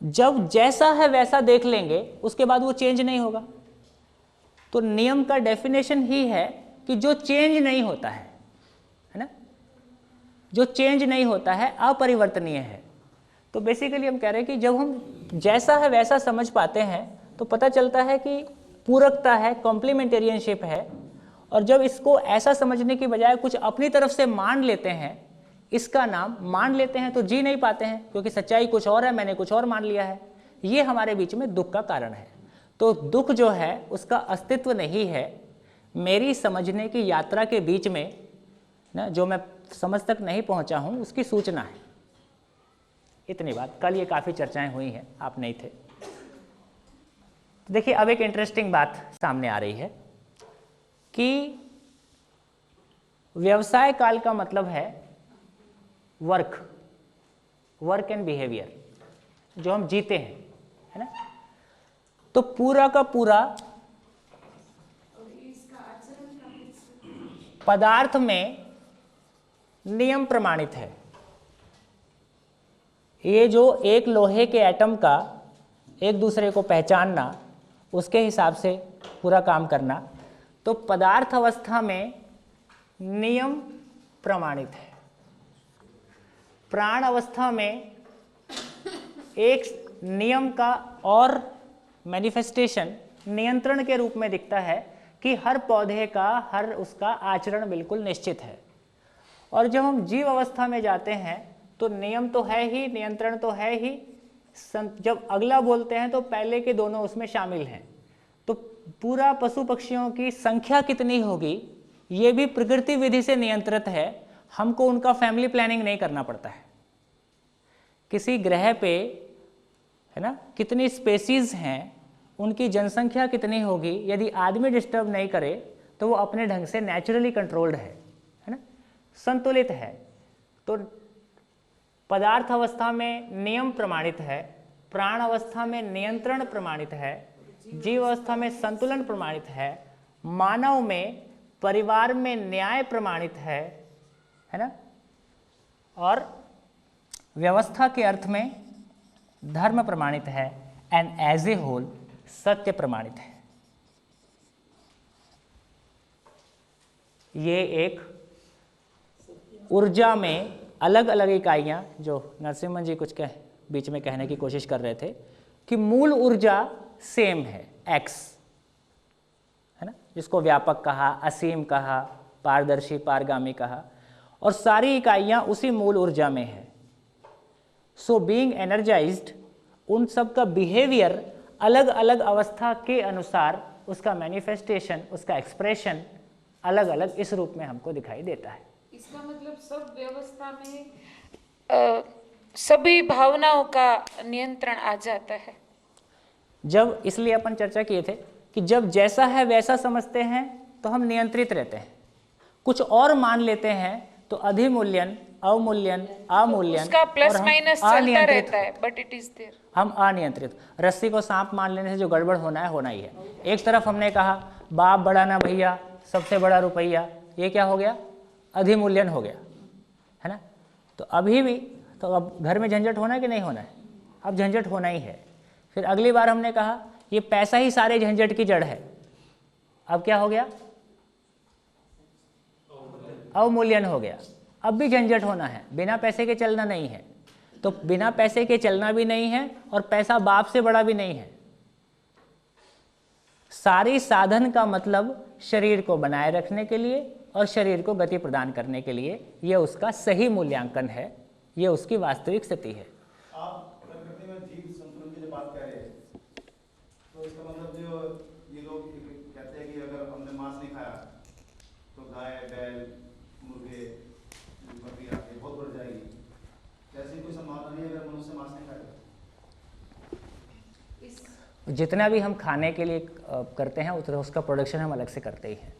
जब जैसा है वैसा देख लेंगे उसके बाद वो चेंज नहीं होगा। तो नियम का डेफिनेशन ही है कि जो चेंज नहीं होता है ना, जो चेंज नहीं होता है, अपरिवर्तनीय है। तो बेसिकली हम कह रहे हैं कि जब हम जैसा है वैसा समझ पाते हैं तो पता चलता है कि पूरकता है, कॉम्प्लीमेंटेरियनशिप है। और जब इसको ऐसा समझने की बजाय कुछ अपनी तरफ से मान लेते हैं, इसका नाम मान लेते हैं, तो जी नहीं पाते हैं, क्योंकि सच्चाई कुछ और है, मैंने कुछ और मान लिया है। ये हमारे बीच में दुख का कारण है। तो दुख जो है उसका अस्तित्व नहीं है, मेरी समझने की यात्रा के बीच में ना जो मैं समझ तक नहीं पहुंचा हूं उसकी सूचना है। इतनी बात। कल ये काफ़ी चर्चाएं हुई हैं, आप नहीं थे। तो देखिए अब एक इंटरेस्टिंग बात सामने आ रही है कि व्यवसाय काल का मतलब है वर्क एंड बिहेवियर, जो हम जीते हैं, है ना। तो पूरा का पूरा पदार्थ में नियम प्रमाणित है। ये जो एक लोहे के एटम का एक दूसरे को पहचानना, उसके हिसाब से पूरा काम करना, तो पदार्थ अवस्था में नियम प्रमाणित है। प्राण अवस्था में एक नियम का और मैनिफेस्टेशन नियंत्रण के रूप में दिखता है कि हर पौधे का, हर उसका आचरण बिल्कुल निश्चित है। और जब हम जीव अवस्था में जाते हैं तो नियम तो है ही, नियंत्रण तो है ही, जब अगला बोलते हैं तो पहले के दोनों उसमें शामिल हैं। तो पूरा पशु पक्षियों की संख्या कितनी होगी ये भी प्रकृति विधि से नियंत्रित है, हमको उनका फैमिली प्लानिंग नहीं करना पड़ता है। किसी ग्रह पे, है ना, कितनी स्पेसीज हैं, उनकी जनसंख्या कितनी होगी, यदि आदमी डिस्टर्ब नहीं करे तो वो अपने ढंग से नेचुरली कंट्रोल्ड है ना, संतुलित है। तो पदार्थ अवस्था में नियम प्रमाणित है, प्राण अवस्था में नियंत्रण प्रमाणित है, जीव अवस्था में संतुलन प्रमाणित है, मानव में, परिवार में न्याय प्रमाणित है ना, और व्यवस्था के अर्थ में धर्म प्रमाणित है, एंड एज ए होल सत्य प्रमाणित है। ये एक ऊर्जा में अलग अलग इकाइयाँ, जो नरसिम्हन जी कुछ बीच में कहने की कोशिश कर रहे थे कि मूल ऊर्जा सेम है, एक्स, है ना, जिसको व्यापक कहा, असीम कहा, पारदर्शी, पारगामी कहा, और सारी इकाइयाँ उसी मूल ऊर्जा में है। सो बीइंग एनर्जाइज्ड, उन सब का बिहेवियर अलग अलग अवस्था के अनुसार उसका मैनिफेस्टेशन, उसका एक्सप्रेशन अलग अलग इस रूप में हमको दिखाई देता है। इसका मतलब सब व्यवस्था में सभी भावनाओं का नियंत्रण आ जाता है। जब, इसलिए अपन चर्चा किए थे कि जब जैसा है वैसा समझते हैं तो हम नियंत्रित रहते हैं, कुछ और मान लेते हैं तो अधिमूल्यन, अवमूल्यन, अमूल्यन, उसका प्लस माइनस चलता रहता है, बट इट इज देयर। हम अनियंत्रित, रस्सी को सांप मान लेने से जो गड़बड़ होना है होना ही है। एक तरफ हमने कहा बाप बड़ा ना भैया, सबसे बड़ा रुपया, ये क्या हो गया, अधिमूल्यन हो गया, है ना। तो अभी भी तो अब घर में झंझट होना है कि नहीं होना है, अब झंझट होना ही है। फिर अगली बार हमने कहा ये पैसा ही सारे झंझट की जड़ है, अब क्या हो गया, अवमूल्यन हो गया। अब भी झंझट होना है, बिना पैसे के चलना नहीं है। तो बिना पैसे के चलना भी नहीं है और पैसा बाप से बड़ा भी नहीं है। सारी साधन का मतलब शरीर को बनाए रखने के लिए और शरीर को गति प्रदान करने के लिए, यह उसका सही मूल्यांकन है, यह उसकी वास्तविक स्थिति है। आप प्रकृति में जीव संतुलन की जो बात कह रहे हैं, तो इसका मतलब जो ये लोग कहते हैं कि अगर हमने मांस नहीं खाया तो गाय, बैल, मुर्गे, बकरी आके बहुत बढ़ जाएगी, ऐसी कोई संभावना नहीं अगर मनुष्य मांस नहीं खाएगा। जितना भी हम खाने के लिए करते हैं उसका प्रोडक्शन हम अलग से करते ही हैं।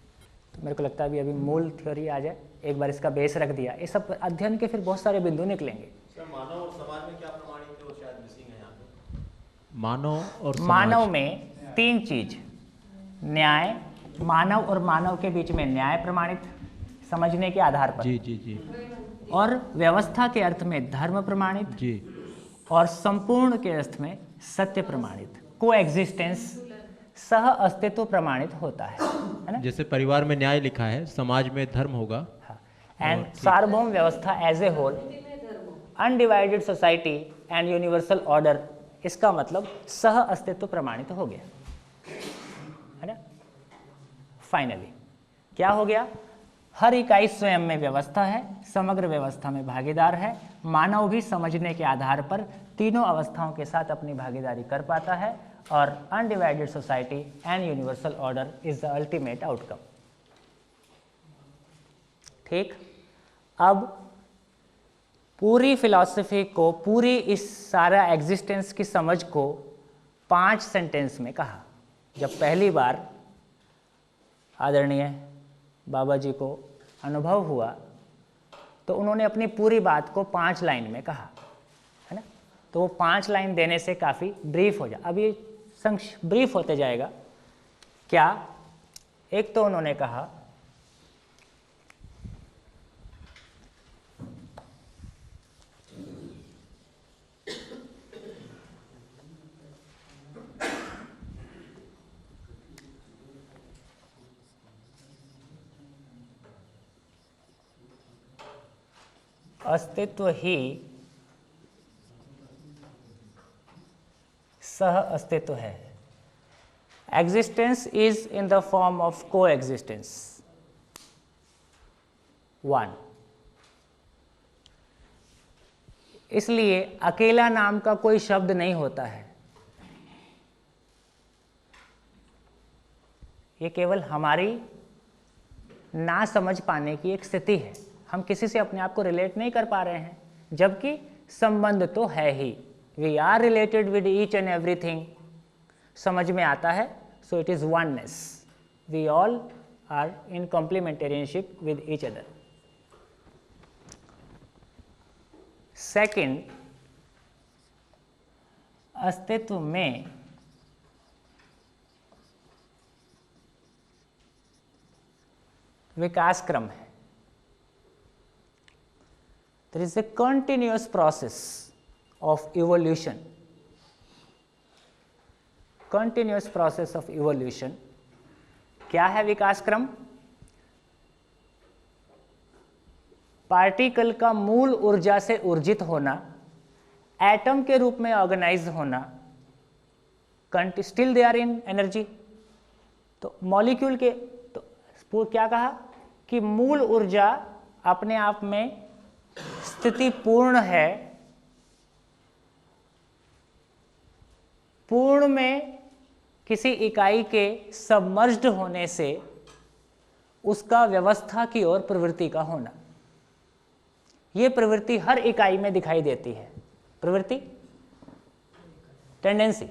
तो मेरे को लगता है अभी मूल थ्योरी आ जाए, एक बार इसका बेस रख दिया, ये सब अध्ययन के फिर बहुत सारे बिंदु निकलेंगे। सर मानव और समाज में क्या प्रमाणित है वो शायद मिसिंग है यहाँ पे। मानव और मानव में 3 चीज, न्याय, मानव और मानव के बीच में न्याय प्रमाणित समझने के आधार पर, जी जी जी, और व्यवस्था के अर्थ में धर्म प्रमाणित जी, और संपूर्ण के अर्थ में सत्य प्रमाणित, को एग्जिस्टेंस, सह अस्तित्व प्रमाणित होता है ना। जैसे परिवार में न्याय लिखा है, समाज में धर्म होगा। एंड सार्वभौम व्यवस्था as a whole, undivided society and universal order, इसका मतलब सह अस्तित्व प्रमाणित हो गया, है ना। फाइनली क्या हो गया, हर इकाई स्वयं में व्यवस्था है, समग्र व्यवस्था में भागीदार है, मानव भी समझने के आधार पर तीनों अवस्थाओं के साथ अपनी भागीदारी कर पाता है, और undivided society and universal order is the ultimate outcome. ठीक, अब पूरी फिलॉसफी को, पूरी इस सारा एग्जिस्टेंस की समझ को 5 सेंटेंस में कहा। जब पहली बार आदरणीय बाबा जी को अनुभव हुआ तो उन्होंने अपनी पूरी बात को 5 लाइन में कहा, है ना। तो वो 5 लाइन देने से काफ़ी ब्रीफ हो जाए। अब ये ब्रीफ होते जाएगा। क्या, एक तो उन्होंने कहा अस्तित्व ही सह अस्तित्व है। Existence is in the form of को एग्जिस्टेंस। 1, इसलिए अकेला नाम का कोई शब्द नहीं होता है, ये केवल हमारी ना समझ पाने की एक स्थिति है। हम किसी से अपने आप को रिलेट नहीं कर पा रहे हैं, जबकि संबंध तो है ही। We are related with each and everything, समझ में आता है। So it is oneness, we all are in complementarianship with each other. Second, अस्तित्व में विकास क्रम है। There is a continuous process of evolution. Continuous process of evolution. क्या है विकास क्रम? पार्टिकल का मूल ऊर्जा से ऊर्जित होना, एटम के रूप में ऑर्गेनाइज होना, still they are in energy. तो मॉलिक्यूल के, तो क्या कहा कि मूल ऊर्जा अपने आप में स्थिति पूर्ण है, पूर्ण में किसी इकाई के सबमर्ज्ड होने से उसका व्यवस्था की ओर प्रवृत्ति का होना। यह प्रवृत्ति हर इकाई में दिखाई देती है। प्रवृत्ति, टेंडेंसी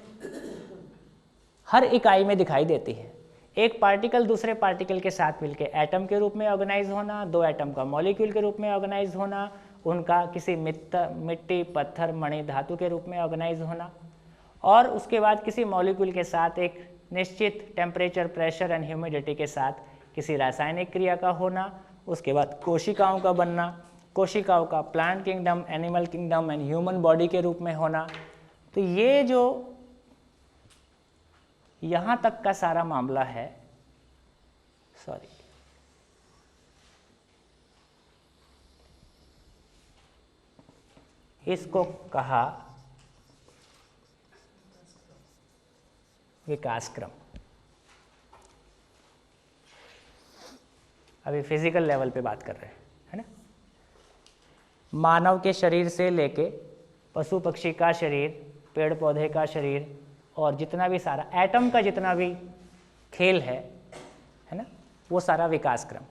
हर इकाई में दिखाई देती है। एक पार्टिकल दूसरे पार्टिकल के साथ मिलकर एटम के रूप में ऑर्गेनाइज होना, 2 एटम का मॉलिक्यूल के रूप में ऑर्गेनाइज होना, उनका किसी मिट्टी, पत्थर, मणि, धातु के रूप में ऑर्गेनाइज होना, और उसके बाद किसी मॉलिक्यूल के साथ एक निश्चित टेम्परेचर, प्रेशर एंड ह्यूमिडिटी के साथ किसी रासायनिक क्रिया का होना, उसके बाद कोशिकाओं का बनना, कोशिकाओं का plant kingdom, animal kingdom and human body के रूप में होना। तो ये जो यहाँ तक का सारा मामला है, सॉरी, इसको कहा विकास क्रम। अभी फिजिकल लेवल पे बात कर रहे हैं, है ना। मानव के शरीर से लेके पशु पक्षी का शरीर, पेड़ पौधे का शरीर, और जितना भी सारा एटम का जितना भी खेल है ना, वो सारा विकास क्रम।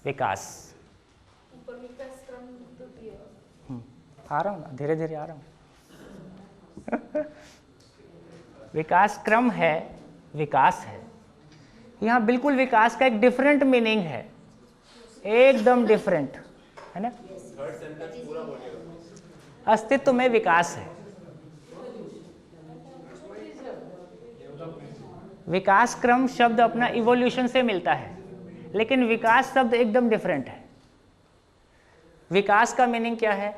विकास, आ रहा हूँ ना, धीरे धीरे आ रहा हूँ। विकास क्रम है, विकास है, यहाँ बिल्कुल विकास का एक डिफरेंट मीनिंग है, एकदम डिफरेंट, है ना। अस्तित्व में विकास है, विकास क्रम शब्द अपना इवोल्यूशन से मिलता है, लेकिन विकास शब्द एकदम डिफरेंट है। विकास का मीनिंग क्या है?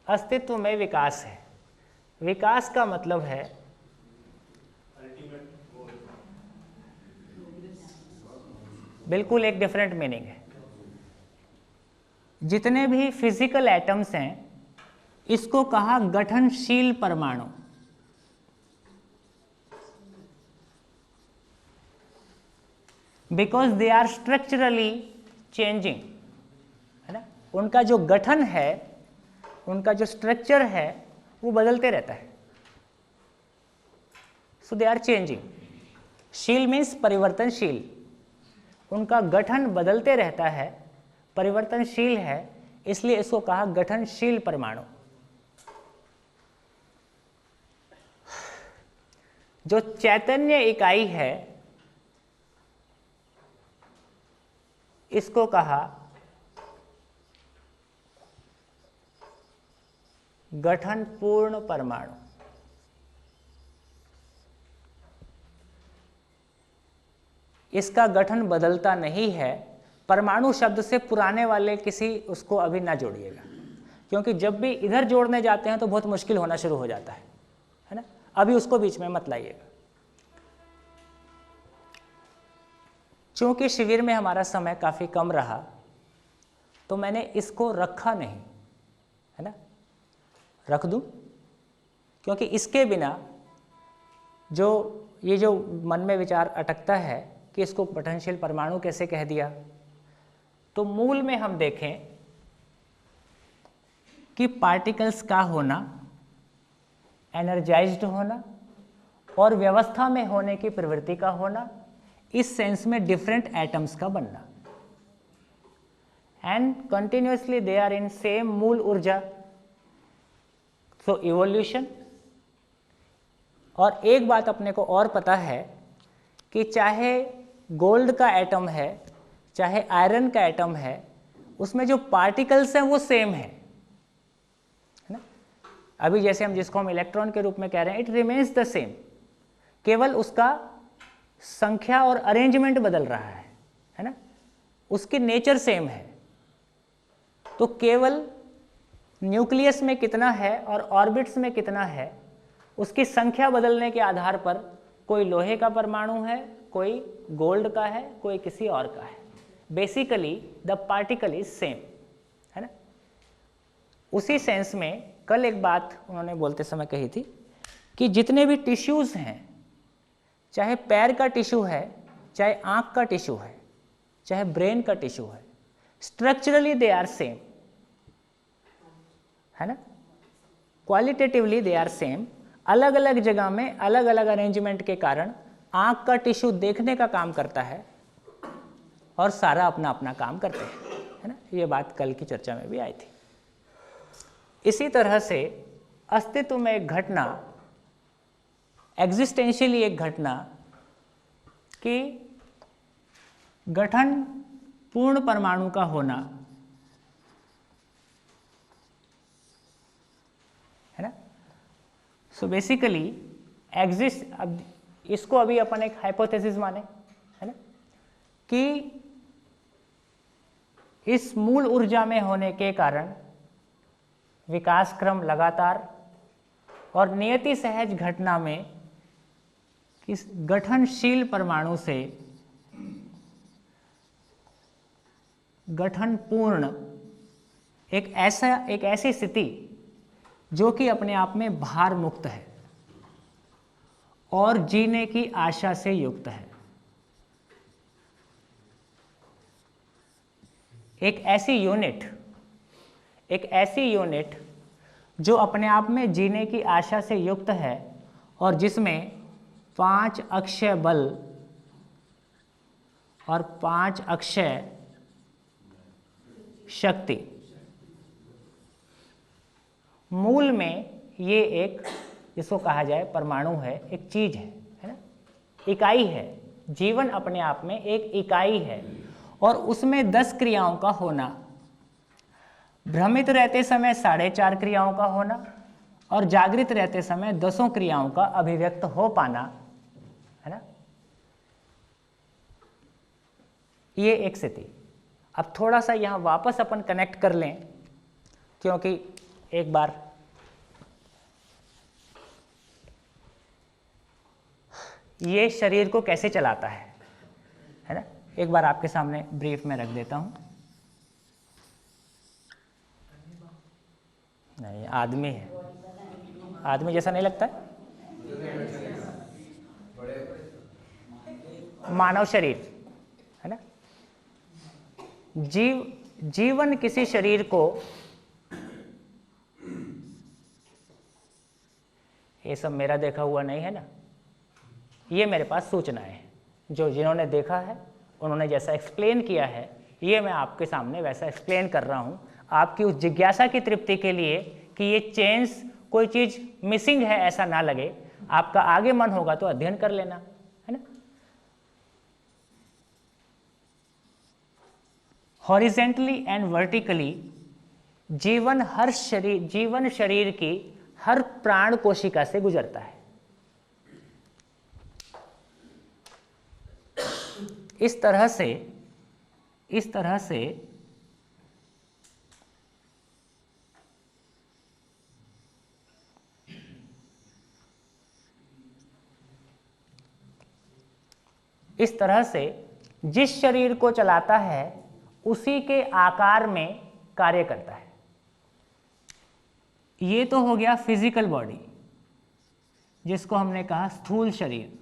अस्तित्व में विकास है। विकास का मतलब है बिल्कुल एक डिफरेंट मीनिंग है। जितने भी फिजिकल एटम्स हैं, इसको कहा गठनशील परमाणु। Because they are structurally changing, है ना। उनका जो गठन है, उनका जो स्ट्रक्चर है, वो बदलते रहता है। सो दे आर चेंजिंग। शील मीन्स परिवर्तनशील, उनका गठन बदलते रहता है, परिवर्तनशील है, इसलिए इसको कहा गठनशील परमाणु। जो चैतन्य इकाई है, इसको कहा गठनपूर्ण परमाणु। इसका गठन बदलता नहीं है। परमाणु शब्द से पुराने वाले किसी उसको अभी ना जोड़िएगा, क्योंकि जब भी इधर जोड़ने जाते हैं तो बहुत मुश्किल होना शुरू हो जाता है ना। अभी उसको बीच में मत लाइएगा। चूंकि शिविर में हमारा समय काफ़ी कम रहा, तो मैंने इसको रखा नहीं, है ना। रख दूं, क्योंकि इसके बिना जो ये जो मन में विचार अटकता है कि इसको गठनशील परमाणु कैसे कह दिया, तो मूल में हम देखें कि पार्टिकल्स का होना, एनर्जाइज्ड होना और व्यवस्था में होने की प्रवृत्ति का होना, इस सेंस में डिफरेंट एटम्स का बनना, and continuously they are in same मूल ऊर्जा, सो इवोल्यूशन। और एक बात अपने को और पता है कि चाहे गोल्ड का एटम है, चाहे आयरन का एटम है, उसमें जो पार्टिकल्स हैं वो सेम है ना। अभी जैसे हम जिसको हम इलेक्ट्रॉन के रूप में कह रहे हैं, इट रिमेन्स द सेम, केवल उसका संख्या और अरेंजमेंट बदल रहा है ना। उसकी नेचर सेम है। तो केवल न्यूक्लियस में कितना है और ऑर्बिट्स में कितना है, उसकी संख्या बदलने के आधार पर कोई लोहे का परमाणु है, कोई गोल्ड का है, कोई किसी और का है। Basically the particle is same, है ना। उसी सेंस में कल एक बात उन्होंने बोलते समय कही थी कि जितने भी टिश्यूज़ हैं, चाहे पैर का टिश्यू है, चाहे आँख का टिश्यू है, चाहे ब्रेन का टिश्यू है, स्ट्रक्चरली दे आर सेम, है ना। Qualitatively they are same. अलग अलग जगह में अलग अलग अरेंजमेंट के कारण आँख का टिश्यू देखने का काम करता है और सारा अपना अपना काम करते हैं, है ना। ये बात कल की चर्चा में भी आई थी। इसी तरह से अस्तित्व में एक घटना, एग्जिस्टेंशियली एक घटना कि गठन पूर्ण परमाणु का होना, है ना। सो बेसिकली एग्जिस्ट, अब इसको अभी अपन एक हाइपोथेसिस माने, है ना, कि इस मूल ऊर्जा में होने के कारण विकास क्रम लगातार और नियति सहज घटना में इस गठनशील परमाणु से गठनपूर्ण एक ऐसी स्थिति जो कि अपने आप में भार मुक्त है और जीने की आशा से युक्त है। एक ऐसी यूनिट जो अपने आप में जीने की आशा से युक्त है और जिसमें 5 अक्षय बल और 5 अक्षय शक्ति मूल में ये एक, जिसको कहा जाए परमाणु है, एक चीज है ना, इकाई है। जीवन अपने आप में एक इकाई है और उसमें 10 क्रियाओं का होना, भ्रमित रहते समय 4.5 क्रियाओं का होना और जागृत रहते समय 10 क्रियाओं का अभिव्यक्त हो पाना, है ना, ये एक स्थिति। अब थोड़ा सा यहाँ वापस अपन कनेक्ट कर लें, क्योंकि एक बार ये शरीर को कैसे चलाता है ना, एक बार आपके सामने ब्रीफ में रख देता हूँ। नहीं, आदमी है, आदमी जैसा नहीं लगता है, मानव शरीर है ना। जीवन किसी शरीर को, ये सब मेरा देखा हुआ नहीं है ना, ये मेरे पास सूचनाएं हैं, जो जिन्होंने देखा है उन्होंने जैसा एक्सप्लेन किया है, ये मैं आपके सामने वैसा एक्सप्लेन कर रहा हूँ, आपकी उस जिज्ञासा की तृप्ति के लिए कि ये चेंज, कोई चीज़ मिसिंग है ऐसा ना लगे। आपका आगे मन होगा तो अध्ययन कर लेना, है ना। हॉरिजेंटली एंड वर्टिकली जीवन शरीर की हर प्राण कोशिका से गुजरता है। इस तरह से जिस शरीर को चलाता है उसी के आकार में कार्य करता है। ये तो हो गया फिजिकल बॉडी, जिसको हमने कहा स्थूल शरीर।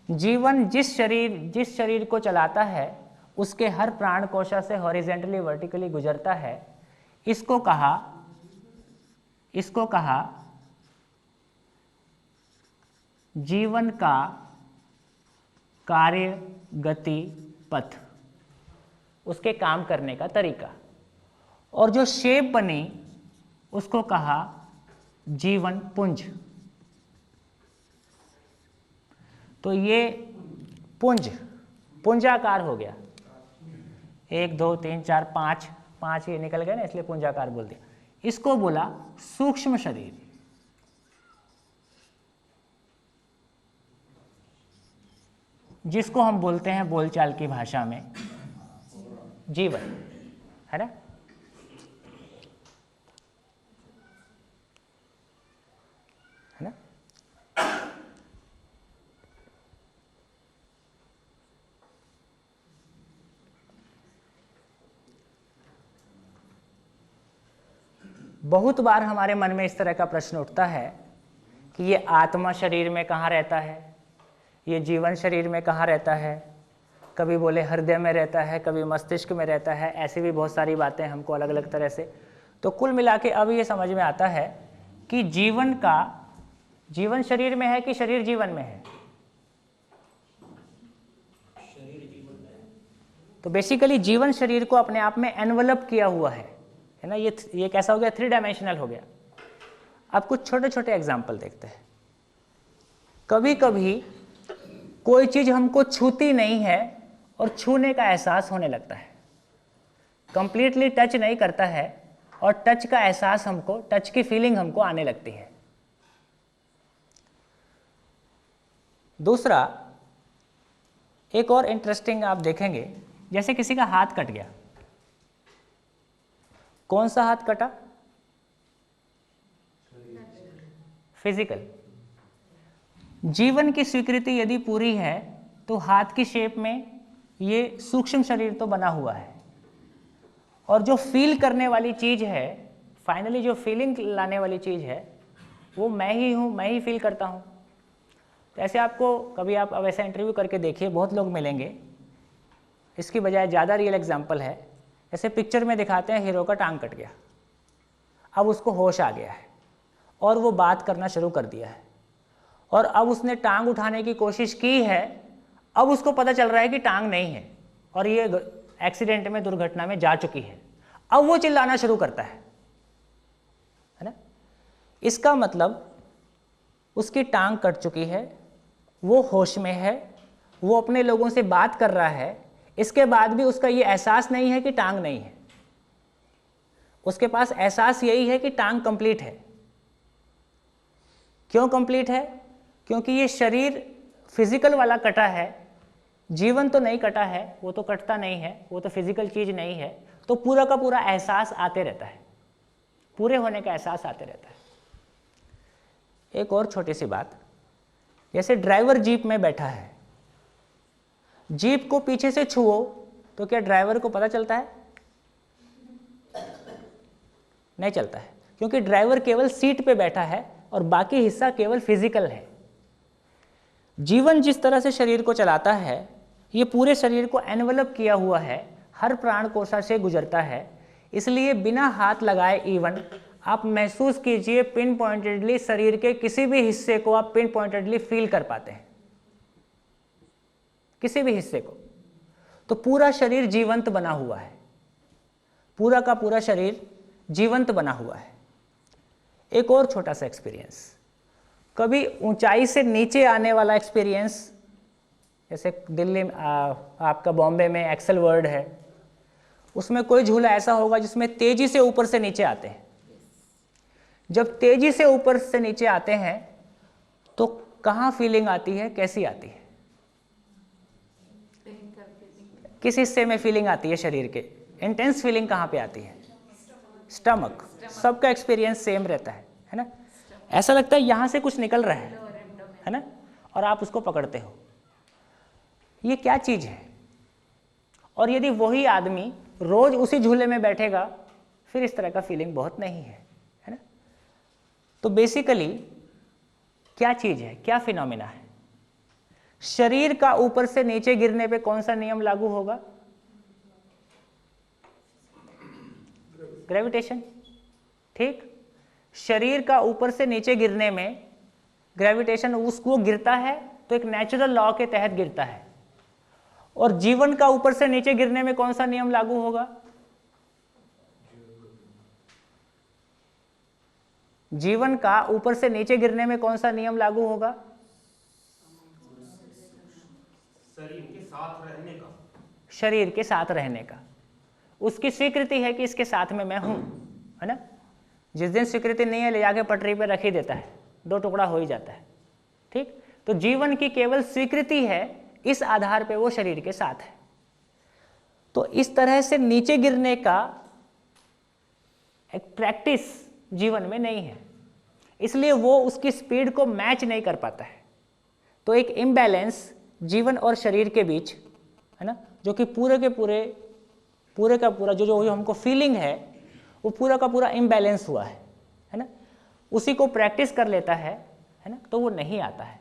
जीवन जिस शरीर को चलाता है उसके हर प्राण कोशा से हॉरिजेंटली वर्टिकली गुजरता है। इसको कहा जीवन का कार्य गति पथ, उसके काम करने का तरीका। और जो शेप बनी उसको कहा जीवन पुंज। तो ये पुंजाकार हो गया। 1 2 3 4 5 ये निकल गए ना, इसलिए पुंजाकार बोल दिया। इसको बोला सूक्ष्म शरीर, जिसको हम बोलते हैं बोलचाल की भाषा में जीवन, है ना। बहुत बार हमारे मन में इस तरह का प्रश्न उठता है कि ये आत्मा शरीर में कहाँ रहता है, ये जीवन शरीर में कहाँ रहता है। कभी बोले हृदय में रहता है, कभी मस्तिष्क में रहता है। ऐसी भी बहुत सारी बातें हमको अलग अलग तरह से। तो कुल मिला के अब ये समझ में आता है कि जीवन शरीर में है कि शरीर जीवन में है। तो बेसिकली जीवन शरीर को अपने आप में एनवलप किया हुआ है ना। ये कैसा हो गया, 3 डायमेंशनल हो गया। अब कुछ छोटे छोटे एग्जाम्पल देखते हैं। कभी कभी कोई चीज़ हमको छूती नहीं है और छूने का एहसास होने लगता है। कंप्लीटली टच नहीं करता है और टच का एहसास हमको, टच की फीलिंग हमको आने लगती है। दूसरा, एक और इंटरेस्टिंग आप देखेंगे, जैसे किसी का हाथ कट गया। कौन सा हाथ कटा? फिजिकल। जीवन की स्वीकृति यदि पूरी है तो हाथ की शेप में ये सूक्ष्म शरीर तो बना हुआ है, और जो फील करने वाली चीज़ है, फाइनली जो फीलिंग लाने वाली चीज़ है, वो मैं ही हूँ, मैं ही फील करता हूँ। तो ऐसे आपको कभी आप अब ऐसा इंटरव्यू करके देखिए, बहुत लोग मिलेंगे। इसकी बजाय ज़्यादा रियल एग्जाम्पल है, जैसे पिक्चर में दिखाते हैं हीरो का टांग कट गया, अब उसको होश आ गया है और वो बात करना शुरू कर दिया है, और अब उसने टांग उठाने की कोशिश की है। अब उसको पता चल रहा है कि टांग नहीं है और ये एक्सीडेंट में, दुर्घटना में जा चुकी है। अब वो चिल्लाना शुरू करता है ना। इसका मतलब उसकी टांग कट चुकी है, वो होश में है, वो अपने लोगों से बात कर रहा है, इसके बाद भी उसका ये एहसास नहीं है कि टांग नहीं है। उसके पास एहसास यही है कि टांग कंप्लीट है। क्यों कंप्लीट है? क्योंकि ये शरीर फिजिकल वाला कटा है, जीवन तो नहीं कटा है, वो तो कटता नहीं है, वो तो फिजिकल चीज नहीं है। तो पूरा का पूरा एहसास आते रहता है, पूरे होने का एहसास आते रहता है। एक और छोटी सी बात, जैसे ड्राइवर जीप में बैठा है, जीप को पीछे से छुओ तो क्या ड्राइवर को पता चलता है? नहीं चलता है, क्योंकि ड्राइवर केवल सीट पे बैठा है और बाकी हिस्सा केवल फिजिकल है। जीवन जिस तरह से शरीर को चलाता है, ये पूरे शरीर को एनवलप किया हुआ है, हर प्राण कोशा से गुजरता है। इसलिए बिना हाथ लगाए इवन आप महसूस कीजिए, पिन पॉइंटेडली शरीर के किसी भी हिस्से को आप पिन पॉइंटेडली फील कर पाते हैं, किसी भी हिस्से को। तो पूरा शरीर जीवंत बना हुआ है, पूरा का पूरा शरीर जीवंत बना हुआ है। एक और छोटा सा एक्सपीरियंस, कभी ऊंचाई से नीचे आने वाला एक्सपीरियंस, जैसे दिल्ली में आपका बॉम्बे में एक्सेल वर्ल्ड है, उसमें कोई झूला ऐसा होगा जिसमें तेजी से ऊपर से नीचे आते हैं। जब तेजी से ऊपर से नीचे आते हैं तो कहाँ फीलिंग आती है, कैसी आती है? किस हिस्से में फीलिंग आती है शरीर के? इंटेंस फीलिंग कहाँ पे आती है? स्टमक। सबका एक्सपीरियंस सेम रहता है ना। ऐसा लगता है यहाँ से कुछ निकल रहा है ना, और आप उसको पकड़ते हो। ये क्या चीज़ है? और यदि वही आदमी रोज उसी झूले में बैठेगा, फिर इस तरह का फीलिंग बहुत नहीं है ना। तो बेसिकली क्या चीज़ है, क्या फिनोमिना है? शरीर का ऊपर से नीचे गिरने पे कौन सा नियम लागू होगा? ग्रेविटेशन। ठीक, शरीर का ऊपर से नीचे गिरने में ग्रेविटेशन उसको गिरता है तो एक नेचुरल लॉ के तहत गिरता है। और जीवन का ऊपर से नीचे गिरने में कौन सा नियम लागू होगा? जीवन का ऊपर से नीचे गिरने में कौन सा नियम लागू होगा? शरीर के साथ रहने का। शरीर के साथ रहने का। उसकी स्वीकृति है कि इसके साथ में मैं हूं, है ना। जिस दिन स्वीकृति नहीं है, ले जाके पटरी पे रख ही देता है, दो टुकड़ा हो ही जाता है। ठीक, तो जीवन की केवल स्वीकृति है, इस आधार पे वो शरीर के साथ है। तो इस तरह से नीचे गिरने का एक प्रैक्टिस जीवन में नहीं है, इसलिए वो उसकी स्पीड को मैच नहीं कर पाता है। तो एक इम्बैलेंस जीवन और शरीर के बीच, है ना, जो कि पूरे का पूरा जो हमको फीलिंग है, वो पूरा का पूरा इम्बैलेंस हुआ है ना। उसी को प्रैक्टिस कर लेता है ना, तो वो नहीं आता है।